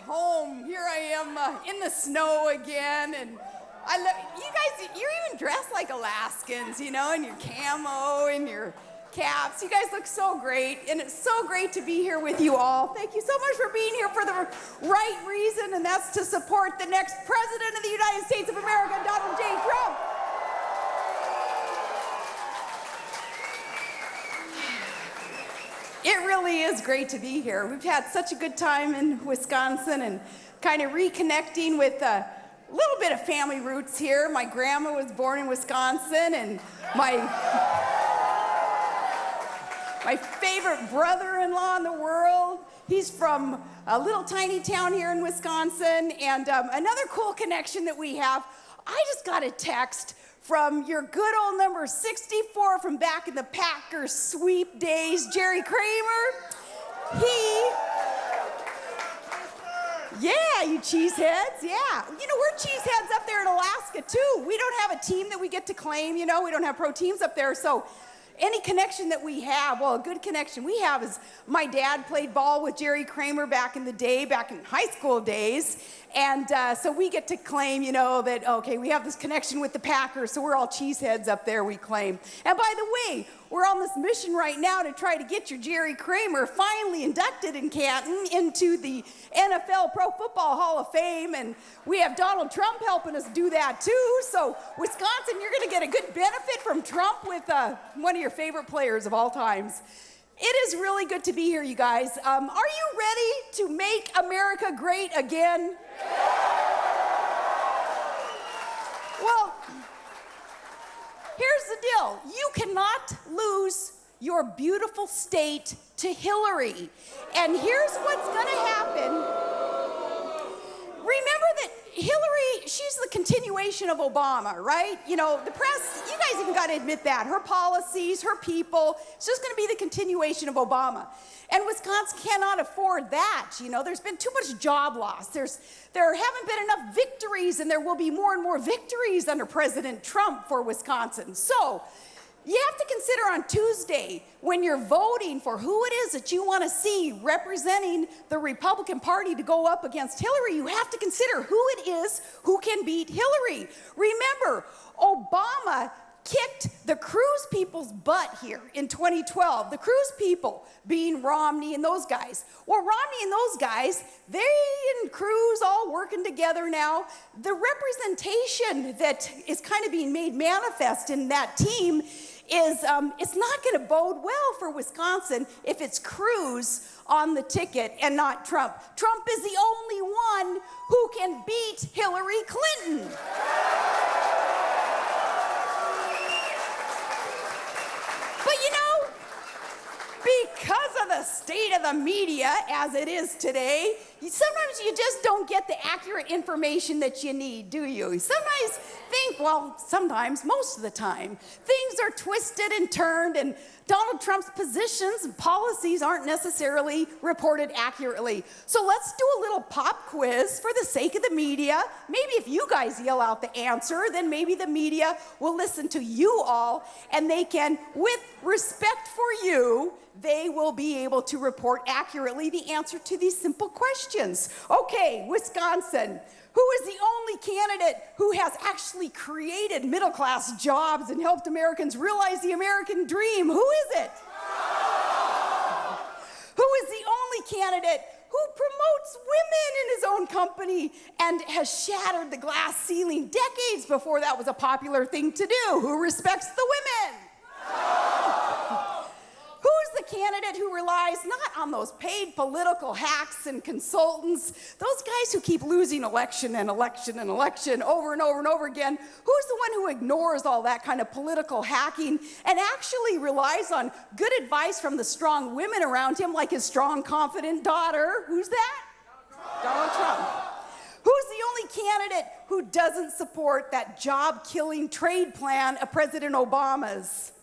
home. Here I am in the snow again, and I love you guys. You're even dressed like Alaskans, you know, in your camo and your caps. You guys look so great, and it's so great to be here with you all. Thank you so much for being here for the right reason, and that's to support the next President of the United States of America, Donald J. Trump. It really is great to be here. We've had such a good time in Wisconsin and kind of reconnecting with a little bit of family roots here. My grandma was born in Wisconsin, and my favorite brother-in-law in the world, he's from a little tiny town here in Wisconsin. And another cool connection that we have, I just got a text from your good old number 64 from back in the Packers sweep days, Jerry Kramer. Yeah, you cheeseheads, yeah. You know, we're cheeseheads up there in Alaska too. We don't have a team that we get to claim, you know, we don't have pro teams up there, so any connection that we have, well, a good connection we have is my dad played ball with Jerry Kramer back in the day, back in high school days. And so we get to claim, you know, that, okay, we have this connection with the Packers, so we're all cheeseheads up there, we claim. And by the way, we're on this mission right now to try to get your Jerry Kramer finally inducted in Canton into the NFL Pro Football Hall of Fame. And we have Donald Trump helping us do that too. So Wisconsin, you're gonna get a good benefit from Trump with one of your favorite players of all times. It is really good to be here, you guys. Are you ready to make America great again? Well, here's the deal. You cannot lose your beautiful state to Hillary. And here's what's gonna happen. Remember that Hillary, she's the continuation of Obama, right? You know, the press, you guys even gotta admit that. Her policies, her people, it's just gonna be the continuation of Obama. And Wisconsin cannot afford that, you know. There's been too much job loss. There haven't been enough victories, and there will be more and more victories under President Trump for Wisconsin. So, you have to consider on Tuesday, when you're voting for who it is that you want to see representing the Republican Party to go up against Hillary, you have to consider who it is who can beat Hillary. Remember, Obama kicked the Cruz people's butt here in 2012. The Cruz people being Romney and those guys. Well, Romney and those guys, they and Cruz all working together now. The representation that is kind of being made manifest in that team is it's not going to bode well for Wisconsin if it's Cruz on the ticket and not Trump. Trump is the only one who can beat Hillary Clinton. But you know, because of the state of the media as it is today, sometimes you just don't get the accurate information that you need, do you? Sometimes sometimes, most of the time, things are twisted and turned, and Donald Trump's positions and policies aren't necessarily reported accurately. So let's do a little pop quiz for the sake of the media. Maybe if you guys yell out the answer, then maybe the media will listen to you all, and they can, with respect for you, they will be able to report accurately the answer to these simple questions. Okay, Wisconsin. Who is the only candidate who has actually created middle-class jobs and helped Americans realize the American dream? Who is it? Who is the only candidate who promotes women in his own company and has shattered the glass ceiling decades before that was a popular thing to do? Who respects the women? Who's the candidate who relies not on those paid political hacks and consultants, those guys who keep losing election and election and election over and over and over again? Who's the one who ignores all that kind of political hacking and actually relies on good advice from the strong women around him, like his strong, confident daughter? Who's that? Donald Trump. Who's the only candidate who doesn't support that job-killing trade plan of President Obama's?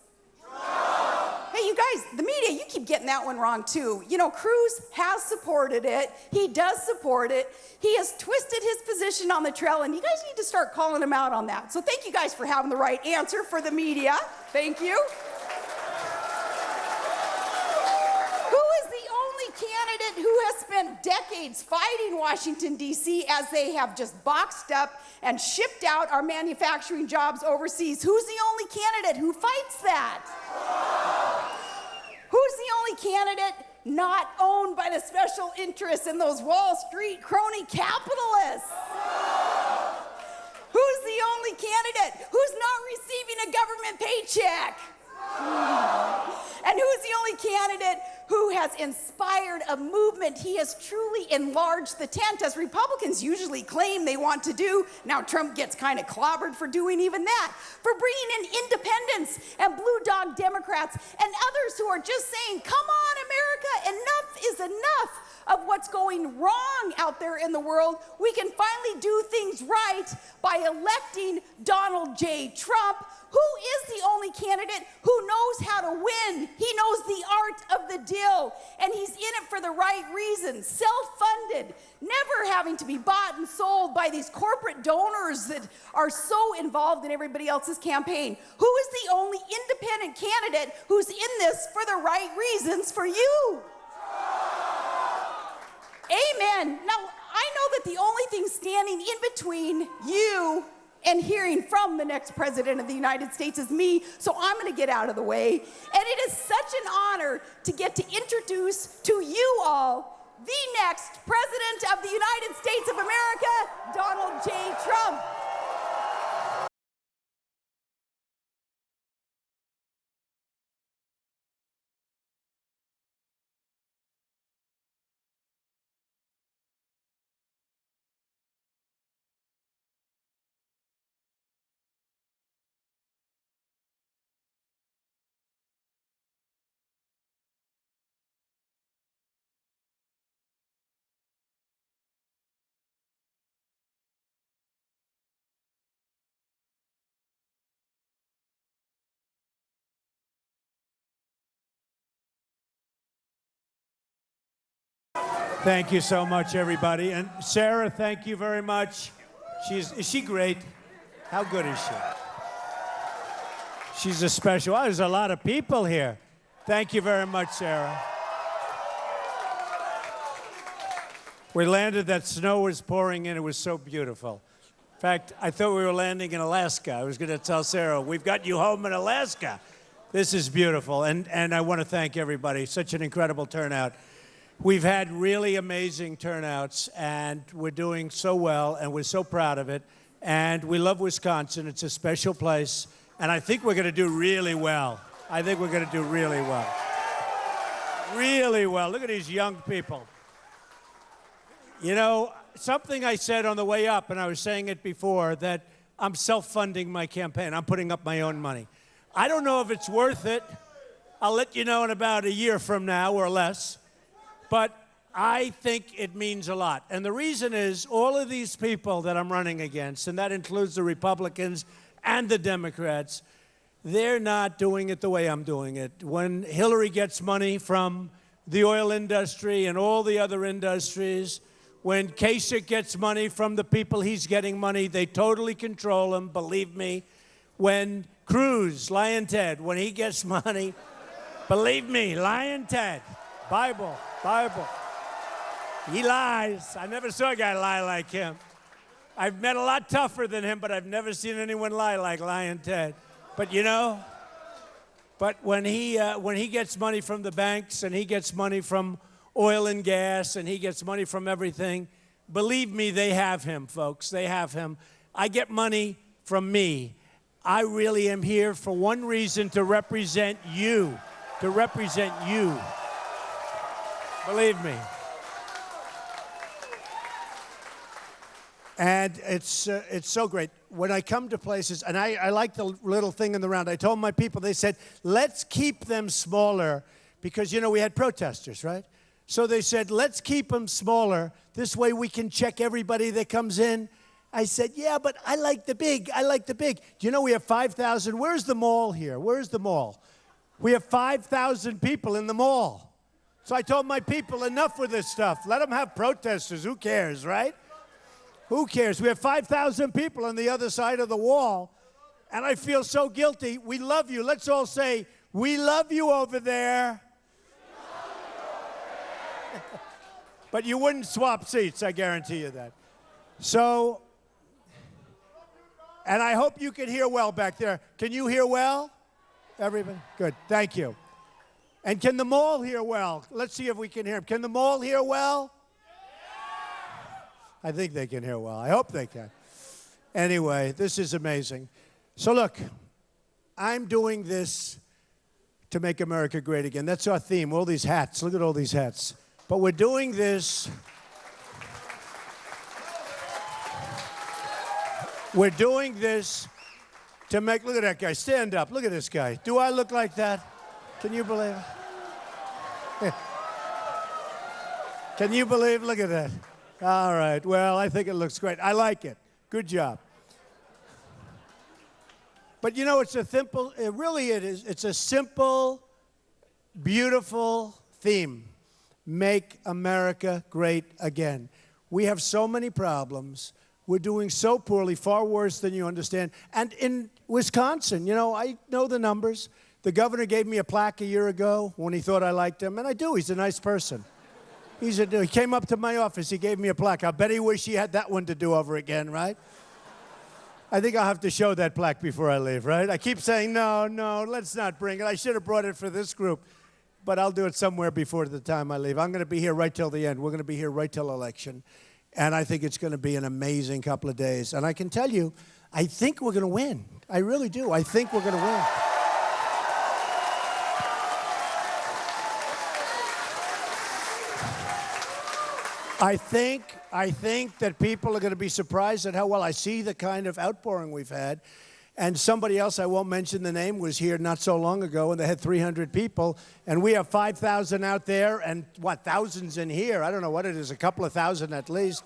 Hey, you guys, the media, you keep getting that one wrong too. You know, Cruz has supported it. He does support it. He has twisted his position on the trail, and you guys need to start calling him out on that. So thank you guys for having the right answer for the media. Thank you. Who is the only candidate who has spent spent decades fighting Washington, D.C. as they have just boxed up and shipped out our manufacturing jobs overseas. Who's the only candidate who fights that? Who's the only candidate not owned by the special interests and those Wall Street crony capitalists? Who's the only candidate who's not receiving a government paycheck? And who's the only candidate who has inspired a movement? He has truly enlarged the tent, as Republicans usually claim they want to do. Now Trump gets kind of clobbered for doing even that, for bringing in independents and blue dog Democrats and others who are just saying, come on, America, enough is enough of what's going wrong out there in the world. We can finally do things right by electing Donald J. Trump, who is the only candidate who knows how to win. He knows the art of the deal, and he's in it for the right reasons. Self-funded, never having to be bought and sold by these corporate donors that are so involved in everybody else's campaign. Who is the only independent candidate who's in this for the right reasons for you? Amen. Now, I know that the only thing standing in between you and hearing from the next president of the United States is me, so I'm going to get out of the way. And it is such an honor to get to introduce to you all the next president of the United States of America, Donald J. Trump. Thank you so much, everybody. And Sarah, thank you very much. Is she great? How good is she? She's a special. There's a lot of people here. Thank you very much, Sarah. We landed, that snow was pouring in. It was so beautiful. In fact, I thought we were landing in Alaska. I was going to tell Sarah, we've got you home in Alaska. This is beautiful. And I want to thank everybody. Such an incredible turnout. We've had really amazing turnouts, and we're doing so well, and we're so proud of it. And we love Wisconsin. It's a special place, and I think we're going to do really well. I think we're going to do really well. Really well. Look at these young people. You know, something I said on the way up, and I was saying it before, that I'm self-funding my campaign. I'm putting up my own money. I don't know if it's worth it. I'll let you know in about a year from now or less. But I think it means a lot. And the reason is all of these people that I'm running against, and that includes the Republicans and the Democrats, they're not doing it the way I'm doing it. When Hillary gets money from the oil industry and all the other industries, when Kasich gets money from the people he's getting money, they totally control him, believe me. When Cruz, Lion Ted, when he gets money, believe me, Lion Ted, Bible. He lies. I never saw a guy lie like him. I've met a lot tougher than him, but I've never seen anyone lie like Lion Ted. But you know, when he gets money from the banks and he gets money from oil and gas and he gets money from everything, believe me, they have him, folks. They have him. I get money from me. I really am here for one reason, to represent you. To represent you. Believe me. And it's so great. When I come to places, and I like the little thing in the round, I told my people, they said, let's keep them smaller, because, you know, we had protesters, right? So they said, let's keep them smaller. This way we can check everybody that comes in. I said, yeah, but I like the big. I like the big. Do you know we have 5,000? Where's the mall here? Where's the mall? We have 5,000 people in the mall. So I told my people, enough with this stuff. Let them have protesters. Who cares, right? Who cares? We have 5,000 people on the other side of the wall, and I feel so guilty. We love you. Let's all say, we love you over there. But you wouldn't swap seats, I guarantee you that. So, and I hope you can hear well back there. Can you hear well? Everybody? Good, thank you. And can the mall hear well? Let's see if we can hear them. Can the mall hear well? I think they can hear well. I hope they can. Anyway, this is amazing. So look, I'm doing this to make America great again. That's our theme, all these hats. Look at all these hats. But we're doing this. We're doing this to make, look at that guy, stand up. Look at this guy. Do I look like that? Can you believe it? Can you believe? Look at that. All right. Well, I think it looks great. I like it. Good job. But you know, it's a simple, it is. It's a simple, beautiful theme. Make America great again. We have so many problems. We're doing so poorly, far worse than you understand. And in Wisconsin, you know, I know the numbers. The governor gave me a plaque a year ago when he thought I liked him, and I do. He's a nice person. He came up to my office. He gave me a plaque. I bet he wished he had that one to do over again, right? I think I'll have to show that plaque before I leave, right? I keep saying, no, let's not bring it. I should have brought it for this group, but I'll do it somewhere before the time I leave. I'm going to be here right till the end. We're going to be here right till election, and I think it's going to be an amazing couple of days. And I can tell you, I think we're going to win. I really do. I think we're going to win. I think that people are going to be surprised at how well I see the kind of outpouring we've had. And somebody else, I won't mention the name, was here not so long ago, and they had 300 people. And we have 5,000 out there and, thousands in here. I don't know what it is, a couple of thousand at least.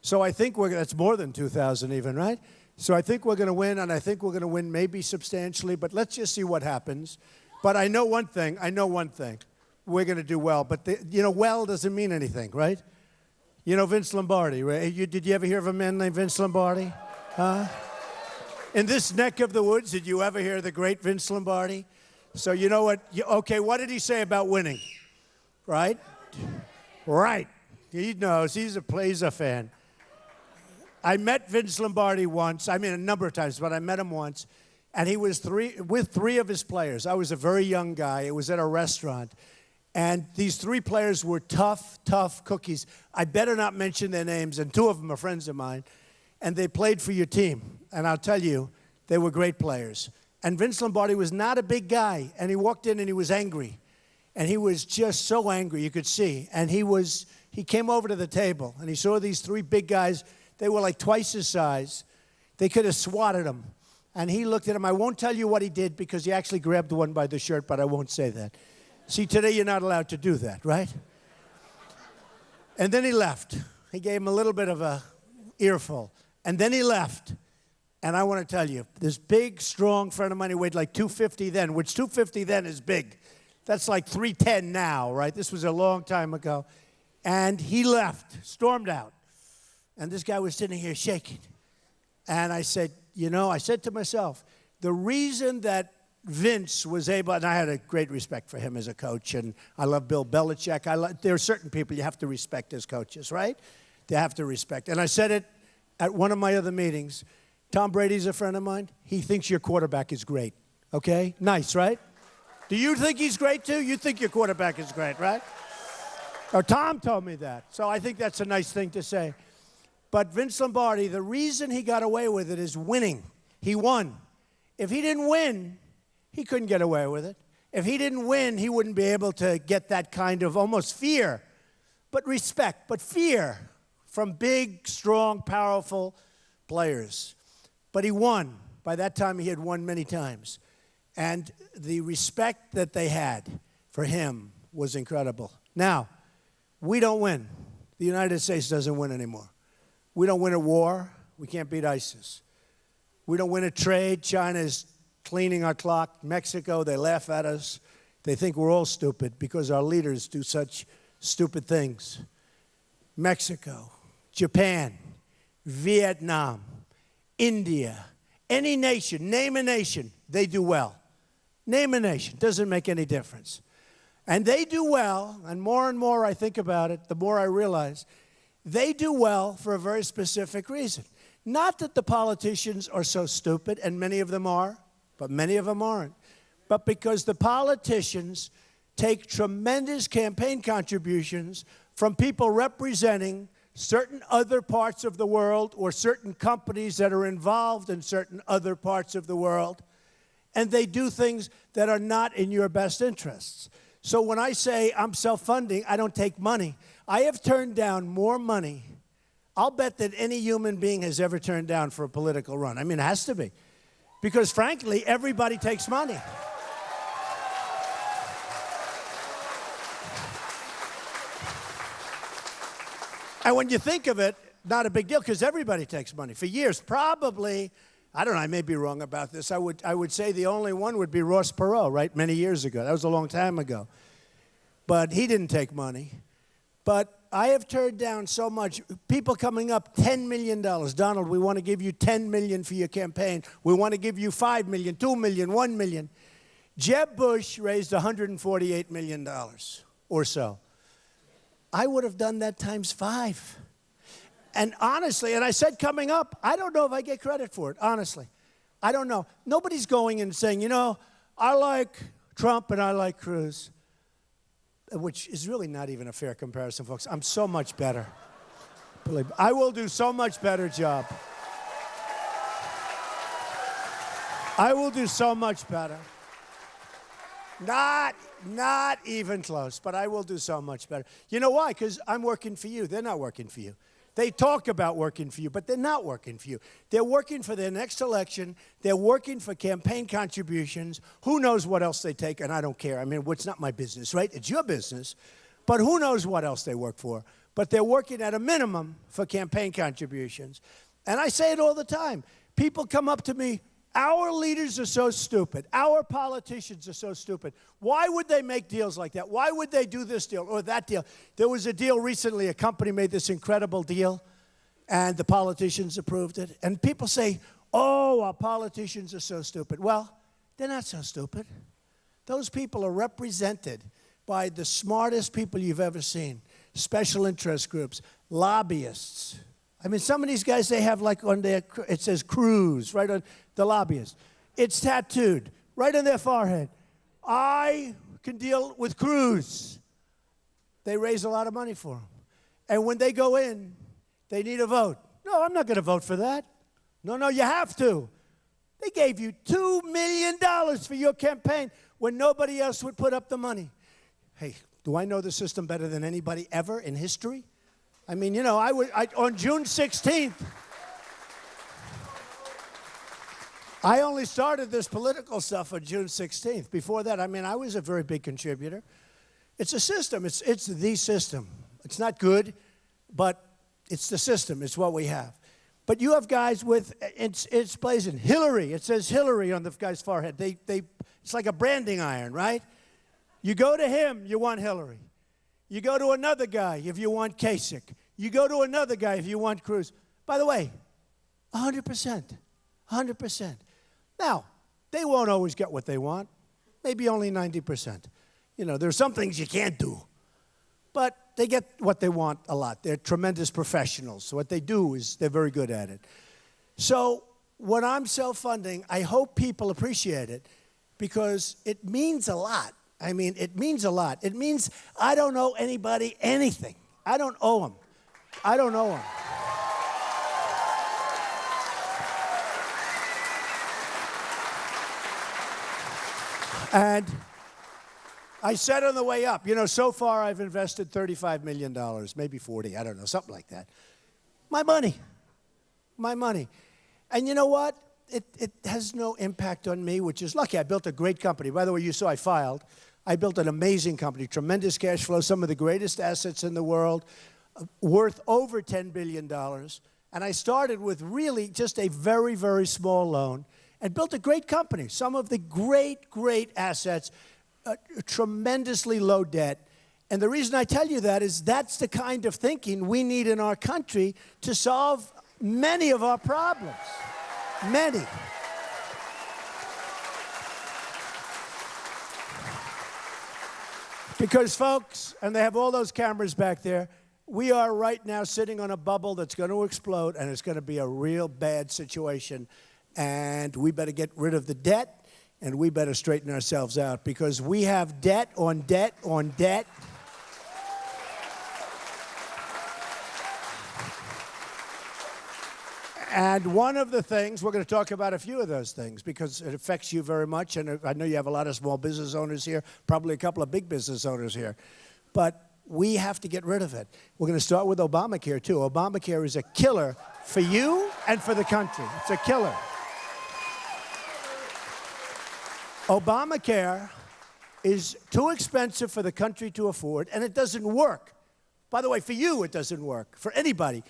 So I think that's more than 2,000 even, right? So I think we're going to win, and I think we're going to win maybe substantially. But let's just see what happens. But I know one thing. We're going to do well. But, well doesn't mean anything, right? You know Vince Lombardi, right? Did you ever hear of a man named Vince Lombardi? Huh? In this neck of the woods, did you ever hear the great Vince Lombardi? So you know what? Okay, what did he say about winning? Right? Right. He knows. He's a fan. I met Vince Lombardi once. I mean, a number of times, but I met him once. And he was with three of his players. I was a very young guy. It was at a restaurant. And these three players were tough cookies. I better not mention their names, and two of them are friends of mine. And they played for your team. And I'll tell you, they were great players. And Vince Lombardi was not a big guy. And he walked in and he was angry. And he was just so angry, you could see. And he came over to the table, and he saw these three big guys. They were like twice his size. They could have swatted him. And he looked at him. I won't tell you what he did because he actually grabbed one by the shirt, but I won't say that. See, today you're not allowed to do that, right? And then he left. He gave him a little bit of a earful. And then he left. And I want to tell you, this big, strong friend of mine, he weighed like 250 then, which 250 then is big. That's like 310 now, right? This was a long time ago. And he left, stormed out. And this guy was sitting here shaking. And I said, I said to myself, the reason that Vince was able, and I had a great respect for him as a coach, and I love Bill Belichick. There are certain people you have to respect as coaches, right? They have to respect. And I said it at one of my other meetings. Tom Brady's a friend of mine. He thinks your quarterback is great, okay? Nice, right? Do you think he's great too? You think your quarterback is great, right? Oh, Tom told me that. So I think that's a nice thing to say. But Vince Lombardi, the reason he got away with it is winning. He won. If he didn't win, he couldn't get away with it. If he didn't win, he wouldn't be able to get that kind of almost fear, but respect, but fear from big, strong, powerful players. But he won. By that time, he had won many times. And the respect that they had for him was incredible. Now, we don't win. The United States doesn't win anymore. We don't win a war. We can't beat ISIS. We don't win a trade. China's cleaning our clock. Mexico, they laugh at us. They think we're all stupid because our leaders do such stupid things. Mexico, Japan, Vietnam, India, any nation, name a nation, they do well. Name a nation, doesn't make any difference. And they do well, and more I think about it, the more I realize, they do well for a very specific reason. Not that the politicians are so stupid, and many of them are, but many of them aren't, but because the politicians take tremendous campaign contributions from people representing certain other parts of the world or certain companies that are involved in certain other parts of the world, and they do things that are not in your best interests. So when I say I'm self-funding, I don't take money. I have turned down more money, I'll bet, that any human being has ever turned down for a political run. I mean, it has to be. Because frankly, everybody takes money. And when you think of it, not a big deal, because everybody takes money. For years, probably, I don't know, I may be wrong about this. I would say the only one would be Ross Perot, right, many years ago. That was a long time ago. But he didn't take money. But I have turned down so much. People coming up, $10 million. Donald, we want to give you $10 million for your campaign. We want to give you $5 million, $2 million, $1 million. Jeb Bush raised $148 million or so. I would have done that times 5. And honestly, and I said coming up, I don't know if I get credit for it, honestly. I don't know. Nobody's going and saying, you know, I like Trump and I like Cruz, which is really not even a fair comparison, folks. I'm so much better. Believe me, I will do so much better job. I will do so much better. Not even close, but I will do so much better. You know why? Because I'm working for you. They're not working for you. They talk about working for you, but they're not working for you. They're working for their next election. They're working for campaign contributions. Who knows what else they take, and I don't care. I mean, it's not my business, right? It's your business. But who knows what else they work for. But they're working at a minimum for campaign contributions. And I say it all the time. People come up to me, our leaders are so stupid. Our politicians are so stupid. Why would they make deals like that? Why would they do this deal or that deal? There was a deal recently, a company made this incredible deal, and the politicians approved it. And people say, oh, our politicians are so stupid. Well, they're not so stupid. Those people are represented by the smartest people you've ever seen, special interest groups, lobbyists. I mean, some of these guys, they have like on their, it says Cruz, right on the lobbyists. It's tattooed right on their forehead. I can deal with Cruz. They raise a lot of money for them. And when they go in, they need a vote. No, I'm not going to vote for that. No, you have to. They gave you $2 million for your campaign when nobody else would put up the money. Hey, do I know the system better than anybody ever in history? I mean, you know, on June 16th, I only started this political stuff on June 16th. Before that, I mean, I was a very big contributor. It's a system. It's the system. It's not good, but it's the system. It's what we have. But you have guys with, it's blazing. Hillary, it says Hillary on the guy's forehead. It's like a branding iron, right? You go to him, you want Hillary. You go to another guy if you want Kasich. You go to another guy if you want Cruz. By the way, 100%. 100%. Now, they won't always get what they want. Maybe only 90%. You know, there's some things you can't do. But they get what they want a lot. They're tremendous professionals. So what they do is they're very good at it. So when I'm self-funding, I hope people appreciate it because it means a lot. I mean, it means a lot. It means I don't owe anybody anything. I don't owe them. I don't owe them. And I said on the way up, you know, so far I've invested $35 million, maybe 40, I don't know, something like that. My money. My money. And you know what? It has no impact on me, which is lucky. I built a great company. By the way, you saw I filed. I built an amazing company, tremendous cash flow, some of the greatest assets in the world, worth over $10 billion. And I started with really just a very, very small loan and built a great company, some of the great, great assets, tremendously low debt. And the reason I tell you that is that's the kind of thinking we need in our country to solve many of our problems. Many. Because, folks, and they have all those cameras back there, we are right now sitting on a bubble that's going to explode, and it's going to be a real bad situation. And we better get rid of the debt, and we better straighten ourselves out, because we have debt on debt on debt. And one of the things, we're going to talk about a few of those things because it affects you very much. And I know you have a lot of small business owners here, probably a couple of big business owners here. But we have to get rid of it. We're going to start with Obamacare, too. Obamacare is a killer for you and for the country. It's a killer. Obamacare is too expensive for the country to afford, and it doesn't work. By the way, for you, it doesn't work. For anybody.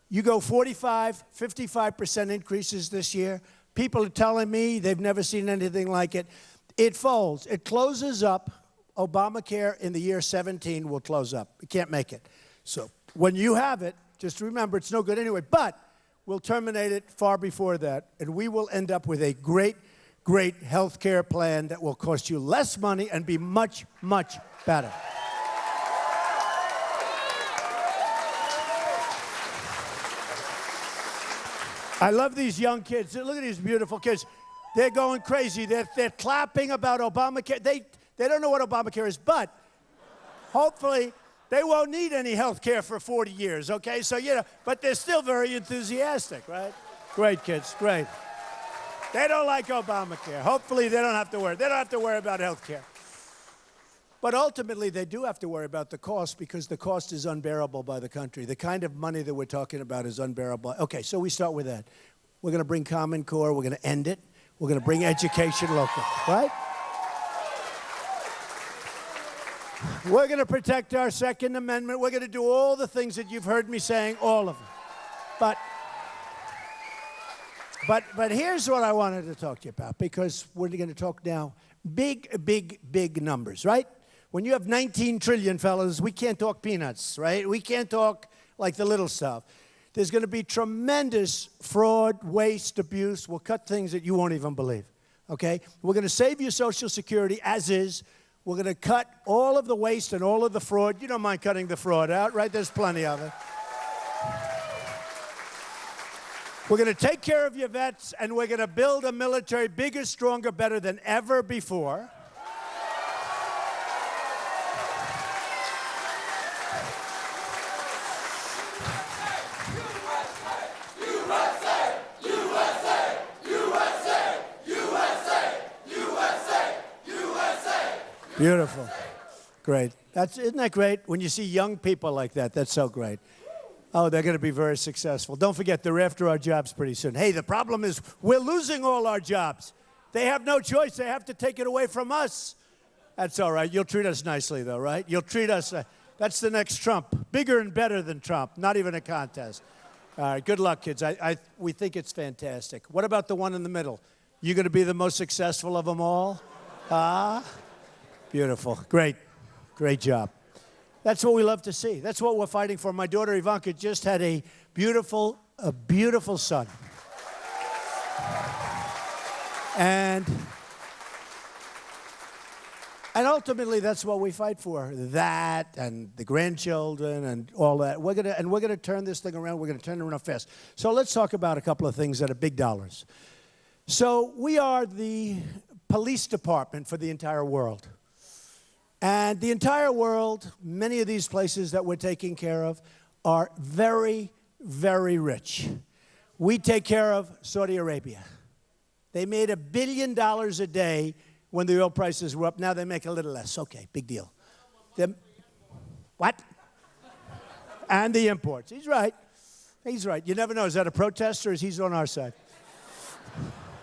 You go 45, 55% increases this year. People are telling me they've never seen anything like it. It folds. It closes up. Obamacare in the year 17 will close up. We can't make it. So when you have it, just remember it's no good anyway. But we'll terminate it far before that, and we will end up with a great, great health care plan that will cost you less money and be much, much better. I love these young kids. Look at these beautiful kids. They're going crazy. They're clapping about Obamacare. They don't know what Obamacare is, but hopefully they won't need any health care for 40 years, okay? So, but they're still very enthusiastic, right? Great kids, great. They don't like Obamacare. Hopefully they don't have to worry. They don't have to worry about health care. But ultimately, they do have to worry about the cost because the cost is unbearable by the country. The kind of money that we're talking about is unbearable. Okay, so we start with that. We're going to bring Common Core. We're going to end it. We're going to bring education local, right? We're going to protect our Second Amendment. We're going to do all the things that you've heard me saying, all of them. But here's what I wanted to talk to you about, because we're going to talk now big, big, big numbers, right? When you have 19 trillion, fellas, we can't talk peanuts, right? We can't talk like the little stuff. There's going to be tremendous fraud, waste, abuse. We'll cut things that you won't even believe, okay? We're going to save your Social Security as is. We're going to cut all of the waste and all of the fraud. You don't mind cutting the fraud out, right? There's plenty of it. We're going to take care of your vets, and we're going to build a military bigger, stronger, better than ever before. Beautiful. Great. Isn't that great? When you see young people like that, that's so great. Oh, they're going to be very successful. Don't forget, they're after our jobs pretty soon. Hey, the problem is we're losing all our jobs. They have no choice. They have to take it away from us. That's all right. You'll treat us nicely, though, right? You'll treat us. That's the next Trump. Bigger and better than Trump. Not even a contest. All right. Good luck, kids. We think it's fantastic. What about the one in the middle? You going to be the most successful of them all? Beautiful. Great. Great job. That's what we love to see. That's what we're fighting for. My daughter Ivanka just had a beautiful son. And ultimately, that's what we fight for. That and the grandchildren and all that. We're gonna turn this thing around. We're gonna turn it around fast. So let's talk about a couple of things that are big dollars. So we are the police department for the entire world. And the entire world, many of these places that we're taking care of are very, very rich. We take care of Saudi Arabia. They made $1 billion a day when the oil prices were up. Now they make a little less. Okay, big deal. What? And the imports. He's right. He's right. You never know. Is that a protest or is he on our side?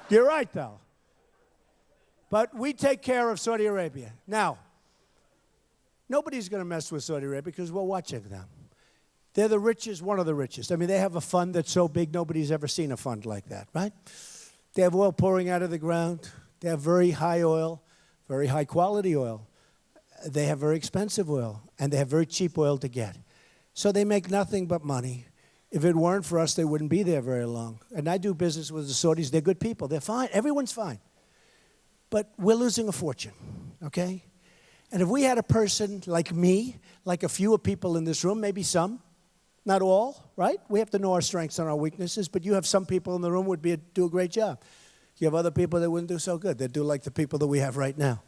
You're right, though. But we take care of Saudi Arabia. Now, nobody's going to mess with Saudi Arabia because we're watching them. They're the richest, one of the richest. I mean, they have a fund that's so big, nobody's ever seen a fund like that, right? They have oil pouring out of the ground. They have very high oil, very high quality oil. They have very expensive oil, and they have very cheap oil to get. So they make nothing but money. If it weren't for us, they wouldn't be there very long. And I do business with the Saudis. They're good people. They're fine. Everyone's fine. But we're losing a fortune, okay? And if we had a person like me, like a few people in this room, maybe some, not all, right? We have to know our strengths and our weaknesses, but you have some people in the room who would do a great job. You have other people that wouldn't do so good. They'd do like the people that we have right now.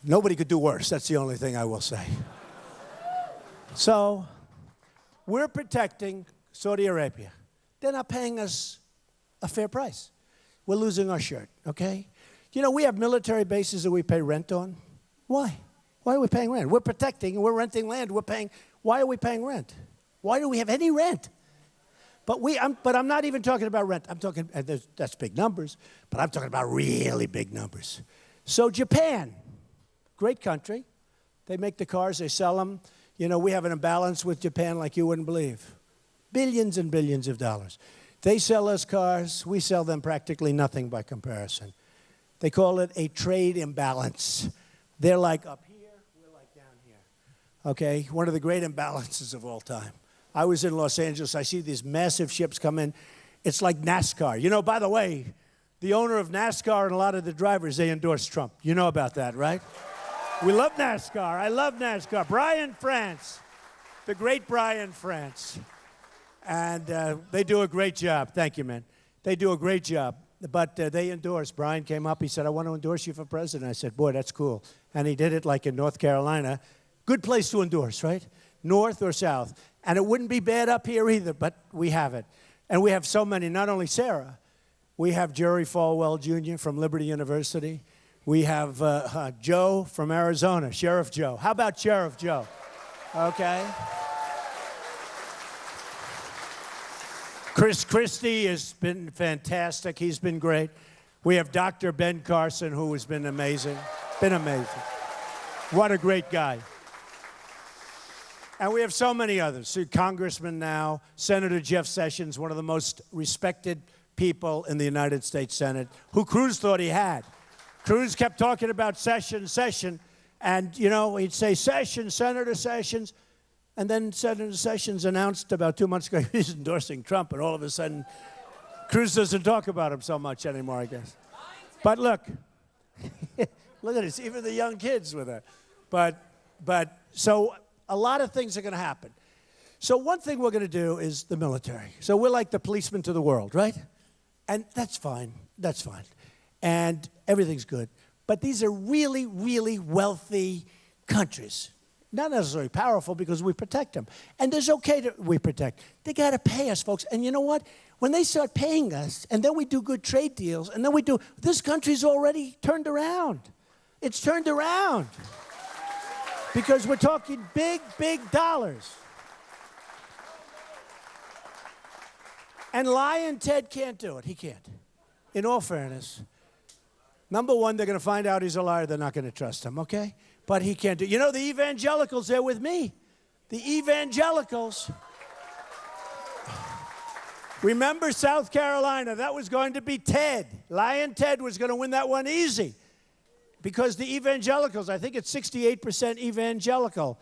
Nobody could do worse. That's the only thing I will say. So we're protecting Saudi Arabia. They're not paying us a fair price. We're losing our shirt, okay? You know, we have military bases that we pay rent on. Why? Why are we paying rent? We're protecting and we're renting land. We're paying. Why are we paying rent? Why do we have any rent? But I'm not even talking about rent. I'm talking, that's big numbers, but I'm talking about really big numbers. So Japan, great country. They make the cars, they sell them. You know, we have an imbalance with Japan like you wouldn't believe. Billions and billions of dollars. They sell us cars, we sell them practically nothing by comparison. They call it a trade imbalance. They're like up here, we're like down here. Okay, one of the great imbalances of all time. I was in Los Angeles, I see these massive ships come in. It's like NASCAR. You know, by the way, the owner of NASCAR and a lot of the drivers, they endorse Trump. You know about that, right? We love NASCAR. I love NASCAR. Brian France, the great Brian France. And they do a great job. Thank you, man. They do a great job. But they endorse. Brian came up. He said, I want to endorse you for president. I said, boy, that's cool. And he did it like in North Carolina. Good place to endorse, right? North or south. And it wouldn't be bad up here either, but we have it. And we have so many, not only Sarah. We have Jerry Falwell Jr. from Liberty University. We have Joe from Arizona, Sheriff Joe. How about Sheriff Joe? Okay. Chris Christie has been fantastic. He's been great. We have Dr. Ben Carson, who has been amazing. Been amazing. What a great guy. And we have so many others. See, Congressman now, Senator Jeff Sessions, one of the most respected people in the United States Senate, who Cruz thought he had. Cruz kept talking about Sessions, and, you know, he'd say, Sessions, Senator Sessions. And then Senator Sessions announced about 2 months ago he's endorsing Trump, and all of a sudden, Cruz doesn't talk about him so much anymore, I guess. But look, look at this, even the young kids with it. But so a lot of things are going to happen. So one thing we're going to do is the military. So we're like the policemen to the world, right? And that's fine. That's fine. And everything's good. But these are really, really wealthy countries. Not necessarily powerful because we protect them. And it's okay that we protect. They got to pay us, folks. And you know what? When they start paying us, and then we do good trade deals, and then we do, this country's already turned around. It's turned around. Because we're talking big, big dollars. And Lion Ted can't do it. He can't. In all fairness. Number one, they're going to find out he's a liar. They're not going to trust him, okay? But he can't do it. You know, the evangelicals, they're with me. The evangelicals. Remember South Carolina? That was going to be Ted. Lion Ted was going to win that one easy. Because the evangelicals, I think it's 68% evangelical,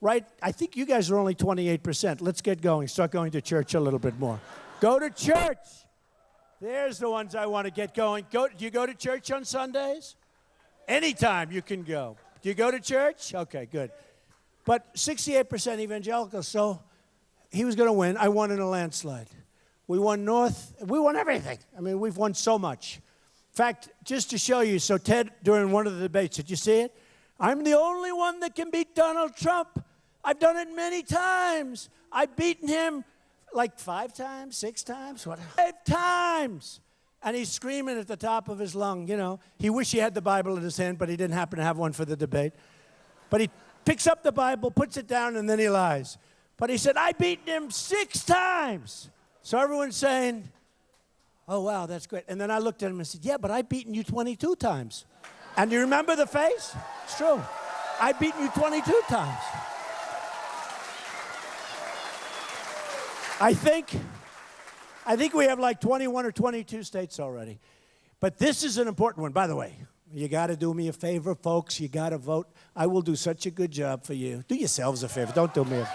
right? I think you guys are only 28%. Let's get going. Start going to church a little bit more. Go to church. There's the ones I want to get going. Do you go to church on Sundays? Anytime you can go. Do you go to church? Okay, good. But 68% evangelical, so he was going to win. I won in a landslide. We won North. We won everything. I mean, we've won so much. In fact, just to show you, so Ted, during one of the debates, did you see it? I'm the only one that can beat Donald Trump. I've done it many times. I've beaten him like 5 times, 6 times, what? 5 times. And he's screaming at the top of his lung, you know. He wished he had the Bible in his hand, but he didn't happen to have one for the debate. But he picks up the Bible, puts it down, and then he lies. But he said, I've beaten him 6 times. So everyone's saying, oh, wow, that's great. And then I looked at him and said, yeah, but I've beaten you 22 times. And you remember the face? It's true. I've beaten you 22 times. I think we have like 21 or 22 states already. But this is an important one. By the way, you got to do me a favor, folks. You got to vote. I will do such a good job for you. Do yourselves a favor. Don't do me a favor.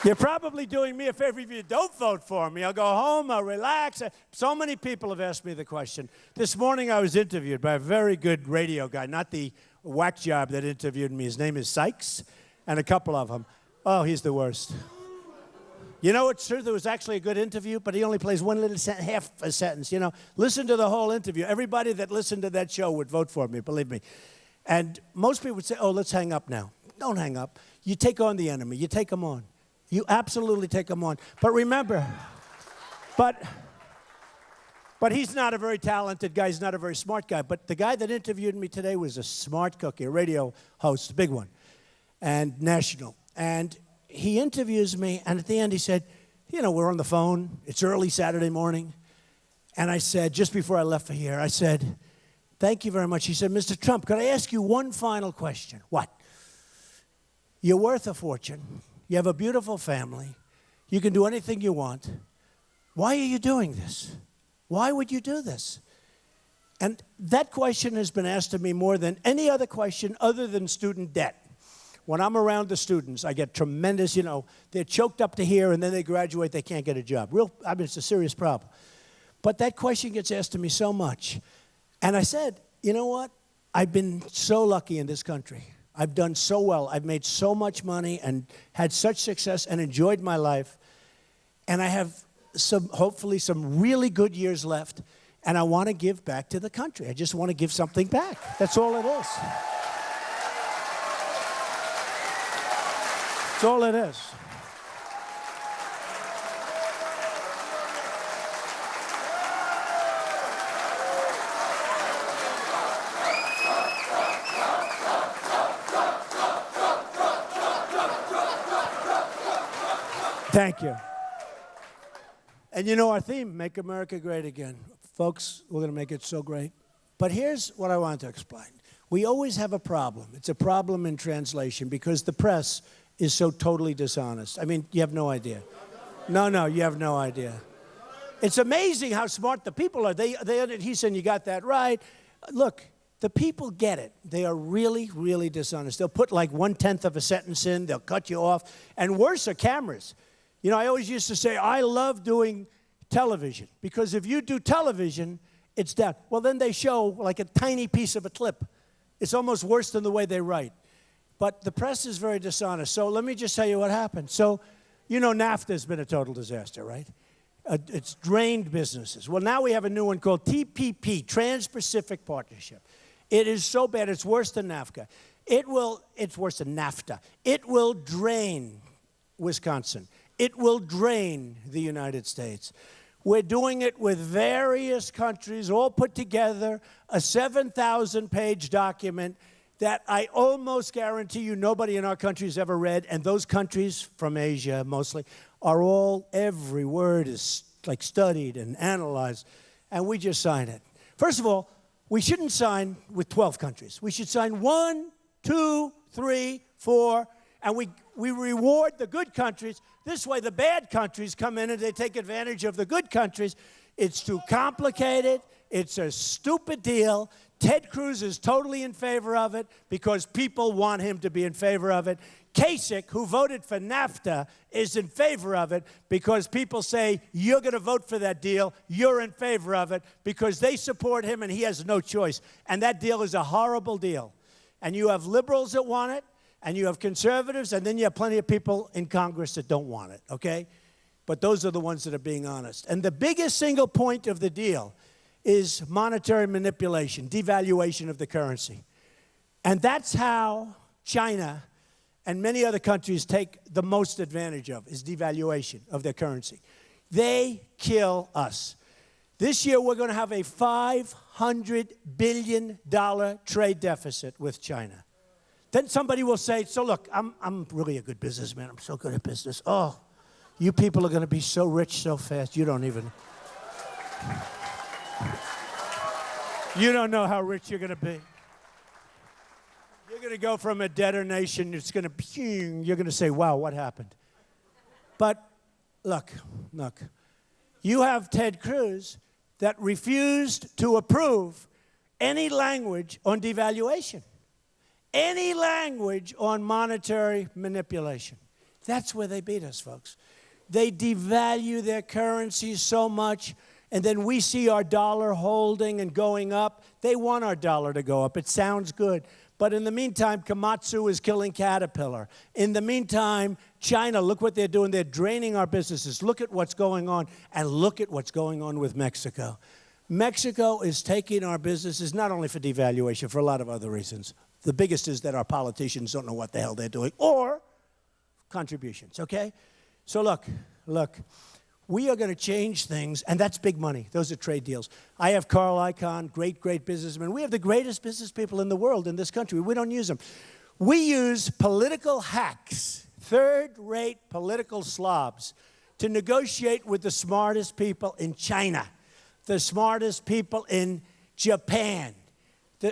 You're probably doing me a favor if you don't vote for me. I'll go home, I'll relax. So many people have asked me the question. This morning I was interviewed by a very good radio guy, not the whack job that interviewed me. His name is Sykes, and a couple of them. Oh, he's the worst. You know, it's true, there was actually a good interview, but he only plays one little half a sentence. You know, listen to the whole interview. Everybody that listened to that show would vote for me, believe me. And most people would say, oh, let's hang up now. Don't hang up. You take on the enemy. You take them on. You absolutely take them on. But remember, but he's not a very talented guy. He's not a very smart guy. But the guy that interviewed me today was a smart cookie, a radio host, a big one, and national. And he interviews me, and at the end he said, you know, we're on the phone. It's early Saturday morning. And I said, just before I left for here, I said, thank you very much. He said, Mr. Trump, could I ask you one final question? What? You're worth a fortune. You have a beautiful family. You can do anything you want. Why are you doing this? Why would you do this? And that question has been asked of me more than any other question other than student debt. When I'm around the students, I get tremendous, you know, they're choked up to here, and then they graduate, they can't get a job. I mean, it's a serious problem. But that question gets asked to me so much. And I said, you know what? I've been so lucky in this country. I've done so well. I've made so much money and had such success and enjoyed my life. And I have hopefully some really good years left. And I want to give back to the country. I just want to give something back. That's all it is. That's all it is. Thank you. And you know our theme, Make America Great Again. Folks, we're going to make it so great. But here's what I want to explain. We always have a problem. It's a problem in translation because the press is so totally dishonest. I mean, you have no idea. No, you have no idea. It's amazing how smart the people are. He said, you got that right. Look, the people get it. They are really, really dishonest. They'll put like 1/10 of a sentence in. They'll cut you off. And worse are cameras. You know, I always used to say, I love doing television because if you do television, it's down. Well, then they show like a tiny piece of a clip. It's almost worse than the way they write. But the press is very dishonest. So let me just tell you what happened. So, you know, NAFTA has been a total disaster, right? It's drained businesses. Well, now we have a new one called TPP, Trans-Pacific Partnership. It is so bad, it's worse than NAFTA. It's worse than NAFTA. It will drain Wisconsin. It will drain the United States. We're doing it with various countries all put together, a 7,000-page document that I almost guarantee you nobody in our country has ever read, and those countries from Asia mostly are all, every word is like studied and analyzed, and we just sign it. First of all, we shouldn't sign with 12 countries. We should sign 1, 2, 3, 4, and we reward the good countries. This way the bad countries come in and they take advantage of the good countries. It's too complicated. It's a stupid deal. Ted Cruz is totally in favor of it because people want him to be in favor of it. Kasich, who voted for NAFTA, is in favor of it because people say, you're going to vote for that deal, you're in favor of it, because they support him and he has no choice. And that deal is a horrible deal. And you have liberals that want it, and you have conservatives, and then you have plenty of people in Congress that don't want it, okay? But those are the ones that are being honest. And the biggest single point of the deal is monetary manipulation, devaluation of the currency. And that's how China and many other countries take the most advantage of, is devaluation of their currency. They kill us. This year, we're going to have a $500 billion trade deficit with China. Then somebody will say, so look, I'm really a good businessman. I'm so good at business. Oh, you people are going to be so rich so fast, you don't even... You don't know how rich you're going to be. You're going to go from a debtor nation, it's going to... You're going to say, wow, what happened? But look, you have Ted Cruz that refused to approve any language on devaluation. Any language on monetary manipulation. That's where they beat us, folks. They devalue their currency so much, and then we see our dollar holding and going up. They want our dollar to go up. It sounds good. But in the meantime, Komatsu is killing Caterpillar. In the meantime, China, look what they're doing. They're draining our businesses. Look at what's going on, and look at what's going on with Mexico. Mexico is taking our businesses not only for devaluation, for a lot of other reasons. The biggest is that our politicians don't know what the hell they're doing, or contributions, okay? So look, we are going to change things, and that's big money. Those are trade deals. I have Carl Icahn, great businessman. We have the greatest business people in the world in this country. We don't use them. We use political hacks, third-rate political slobs, to negotiate with the smartest people in China, the smartest people in Japan.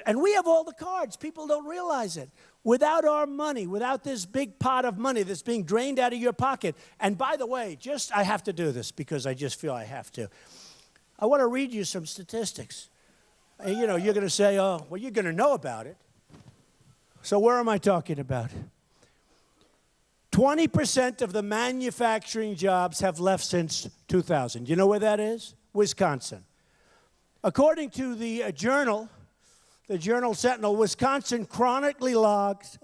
And we have all the cards. People don't realize it. Without our money, without this big pot of money that's being drained out of your pocket, and by the way, I have to do this because I just feel I have to. I want to read you some statistics. And, you're going to say, oh, well, you're going to know about it. So where am I talking about? 20% of the manufacturing jobs have left since 2000. You know where that is? Wisconsin. According to the Journal Sentinel, Wisconsin chronically lags.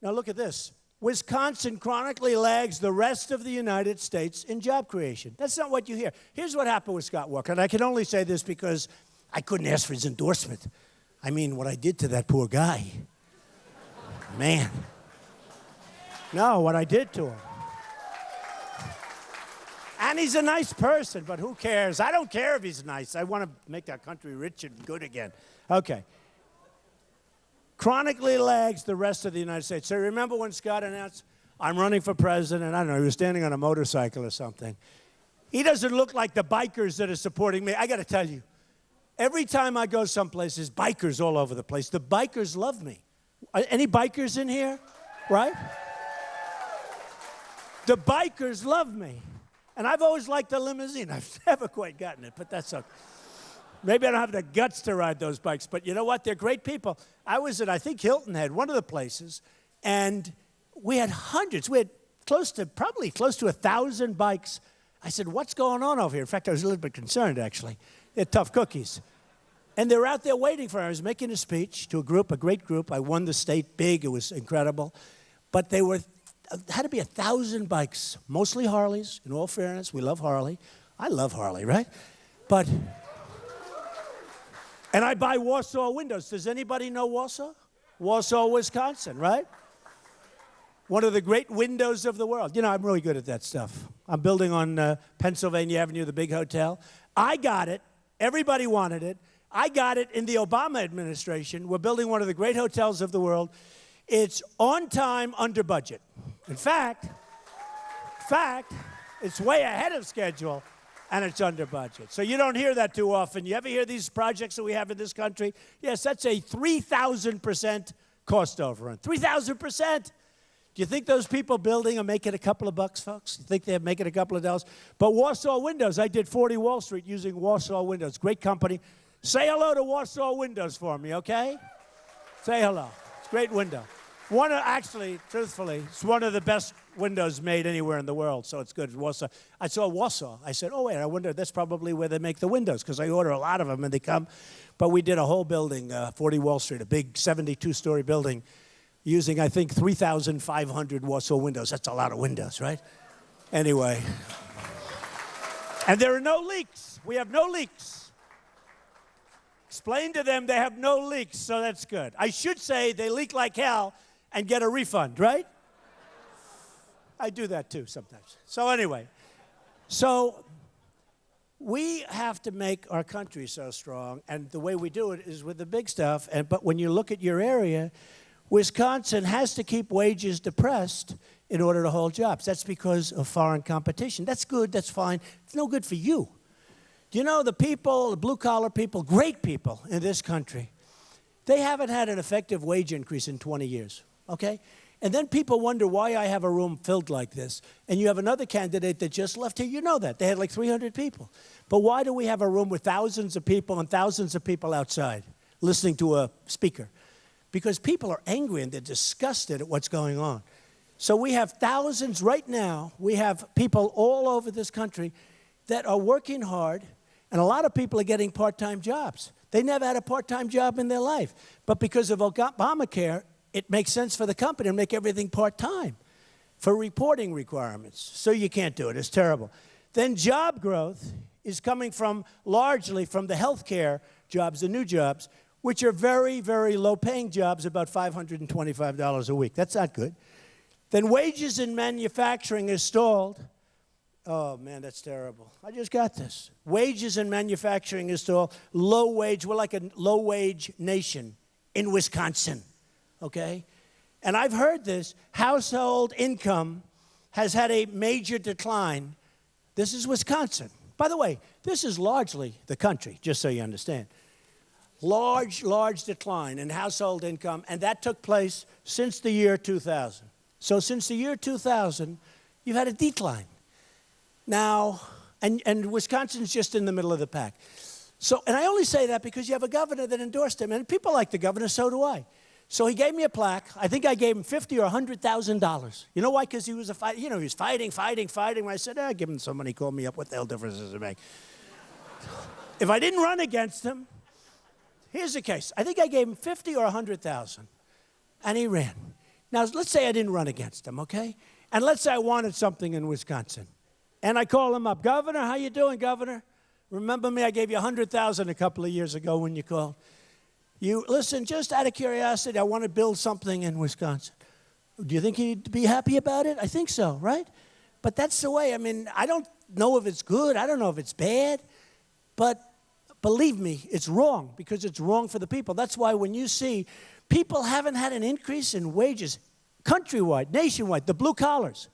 Now look at this. Wisconsin chronically lags the rest of the United States in job creation. That's not what you hear. Here's what happened with Scott Walker, and I can only say this because I couldn't ask for his endorsement. I mean, what I did to that poor guy. Man. No, what I did to him. And he's a nice person, but who cares? I don't care if he's nice. I want to make our country rich and good again. Okay. Chronically lags the rest of the United States. So remember when Scott announced, I'm running for president? I don't know, he was standing on a motorcycle or something. He doesn't look like the bikers that are supporting me. I got to tell you, every time I go someplace, there's bikers all over the place. The bikers love me. Any bikers in here? Right? The bikers love me. And I've always liked the limousine. I've never quite gotten it, but that's okay. Maybe I don't have the guts to ride those bikes, but you know what? They're great people. I was at, I think, Hilton Head, one of the places, and we had hundreds. We had probably close to 1,000 bikes. I said, what's going on over here? In fact, I was a little bit concerned, actually. They're tough cookies. And they were out there waiting for me. I was making a speech to a great group. I won the state big. It was incredible. But had to be 1,000 bikes, mostly Harleys, in all fairness. We love Harley. I love Harley, right? And I buy Warsaw windows. Does anybody know Warsaw? Warsaw, Wisconsin, right? One of the great windows of the world. You know, I'm really good at that stuff. I'm building on Pennsylvania Avenue, the big hotel. I got it. Everybody wanted it. I got it in the Obama administration. We're building one of the great hotels of the world. It's on time, under budget. In fact, it's way ahead of schedule. And it's under budget. So you don't hear that too often. You ever hear these projects that we have in this country? Yes, that's a 3,000% cost overrun. 3,000%. Do you think those people building are making a couple of bucks, folks? You think they're making a couple of dollars? But Warsaw Windows, I did 40 Wall Street using Warsaw Windows. Great company. Say hello to Warsaw Windows for me, okay? Say hello. It's a great window. Actually, truthfully, it's one of the best windows made anywhere in the world, so it's good. Warsaw. I saw Warsaw. I said, oh, wait, I wonder, that's probably where they make the windows, because I order a lot of them, and they come. But we did a whole building, 40 Wall Street, a big 72-story building, using, I think, 3,500 Warsaw windows. That's a lot of windows, right? Anyway. And there are no leaks. We have no leaks. Explain to them they have no leaks, so that's good. I should say they leak like hell and get a refund, right? I do that too sometimes. So anyway, we have to make our country so strong, and the way we do it is with the big stuff. But when you look at your area, Wisconsin has to keep wages depressed in order to hold jobs. That's because of foreign competition. That's good, that's fine. It's no good for you. Do you know the people, the blue-collar people, great people in this country, they haven't had an effective wage increase in 20 years, okay? And then people wonder why I have a room filled like this. And you have another candidate that just left here. You know that. They had like 300 people. But why do we have a room with thousands of people and thousands of people outside listening to a speaker? Because people are angry and they're disgusted at what's going on. So we have thousands right now. We have people all over this country that are working hard, and a lot of people are getting part-time jobs. They never had a part-time job in their life. But because of Obamacare, it makes sense for the company to make everything part-time for reporting requirements. So you can't do it. It's terrible. Then job growth is coming from largely from the healthcare jobs, the new jobs, which are very, very low-paying jobs, about $525 a week. That's not good. Then wages in manufacturing is stalled. Oh, man, that's terrible. I just got this. Wages in manufacturing is stalled. Low wage, we're like a low-wage nation in Wisconsin, okay? And I've heard this. Household income has had a major decline. This is Wisconsin. By the way, this is largely the country, just so you understand. Large decline in household income, and that took place since the year 2000. So since the year 2000, you've had a decline. Now, and Wisconsin's just in the middle of the pack. So, and I only say that because you have a governor that endorsed him, and people like the governor, so do I. So he gave me a plaque. I think I gave him $50,000 or $100,000. You know why? Because he was he was fighting. When I said, give him some money, call me up. What the hell difference does it make? If I didn't run against him, here's the case. I think I gave him $50,000 or $100,000, and he ran. Now, let's say I didn't run against him, okay? And let's say I wanted something in Wisconsin. And I call him up. Governor, how you doing, Governor? Remember me? I gave you $100,000 a couple of years ago when you called. Listen, just out of curiosity, I want to build something in Wisconsin. Do you think he'd be happy about it? I think so, right? But that's the way. I mean, I don't know if it's good. I don't know if it's bad. But believe me, it's wrong because it's wrong for the people. That's why when you see people haven't had an increase in wages countrywide, nationwide, the blue collars,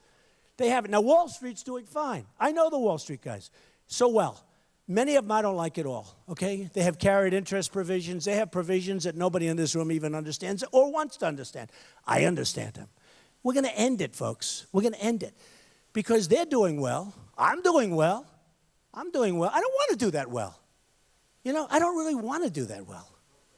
they haven't. Now, Wall Street's doing fine. I know the Wall Street guys so well. Many of them I don't like at all, okay? They have carried interest provisions. They have provisions that nobody in this room even understands or wants to understand. I understand them. We're going to end it, folks. We're going to end it because they're doing well. I'm doing well. I'm doing well. I don't want to do that well. You know, I don't really want to do that well.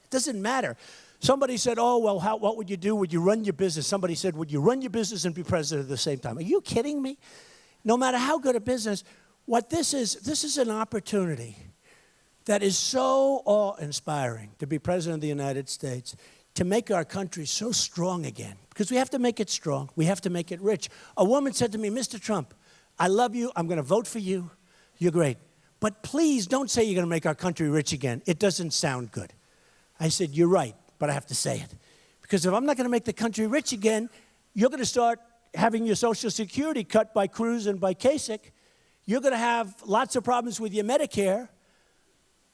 It doesn't matter. Somebody said, oh, well, what would you do? Would you run your business? Somebody said, would you run your business and be president at the same time? Are you kidding me? No matter how good a business, what this is an opportunity that is so awe-inspiring to be president of the United States, to make our country so strong again, because we have to make it strong. We have to make it rich. A woman said to me, Mr. Trump, I love you. I'm going to vote for you. You're great. But please don't say you're going to make our country rich again. It doesn't sound good. I said, you're right, but I have to say it. Because if I'm not going to make the country rich again, you're going to start having your Social Security cut by Cruz and by Kasich. You're going to have lots of problems with your Medicare.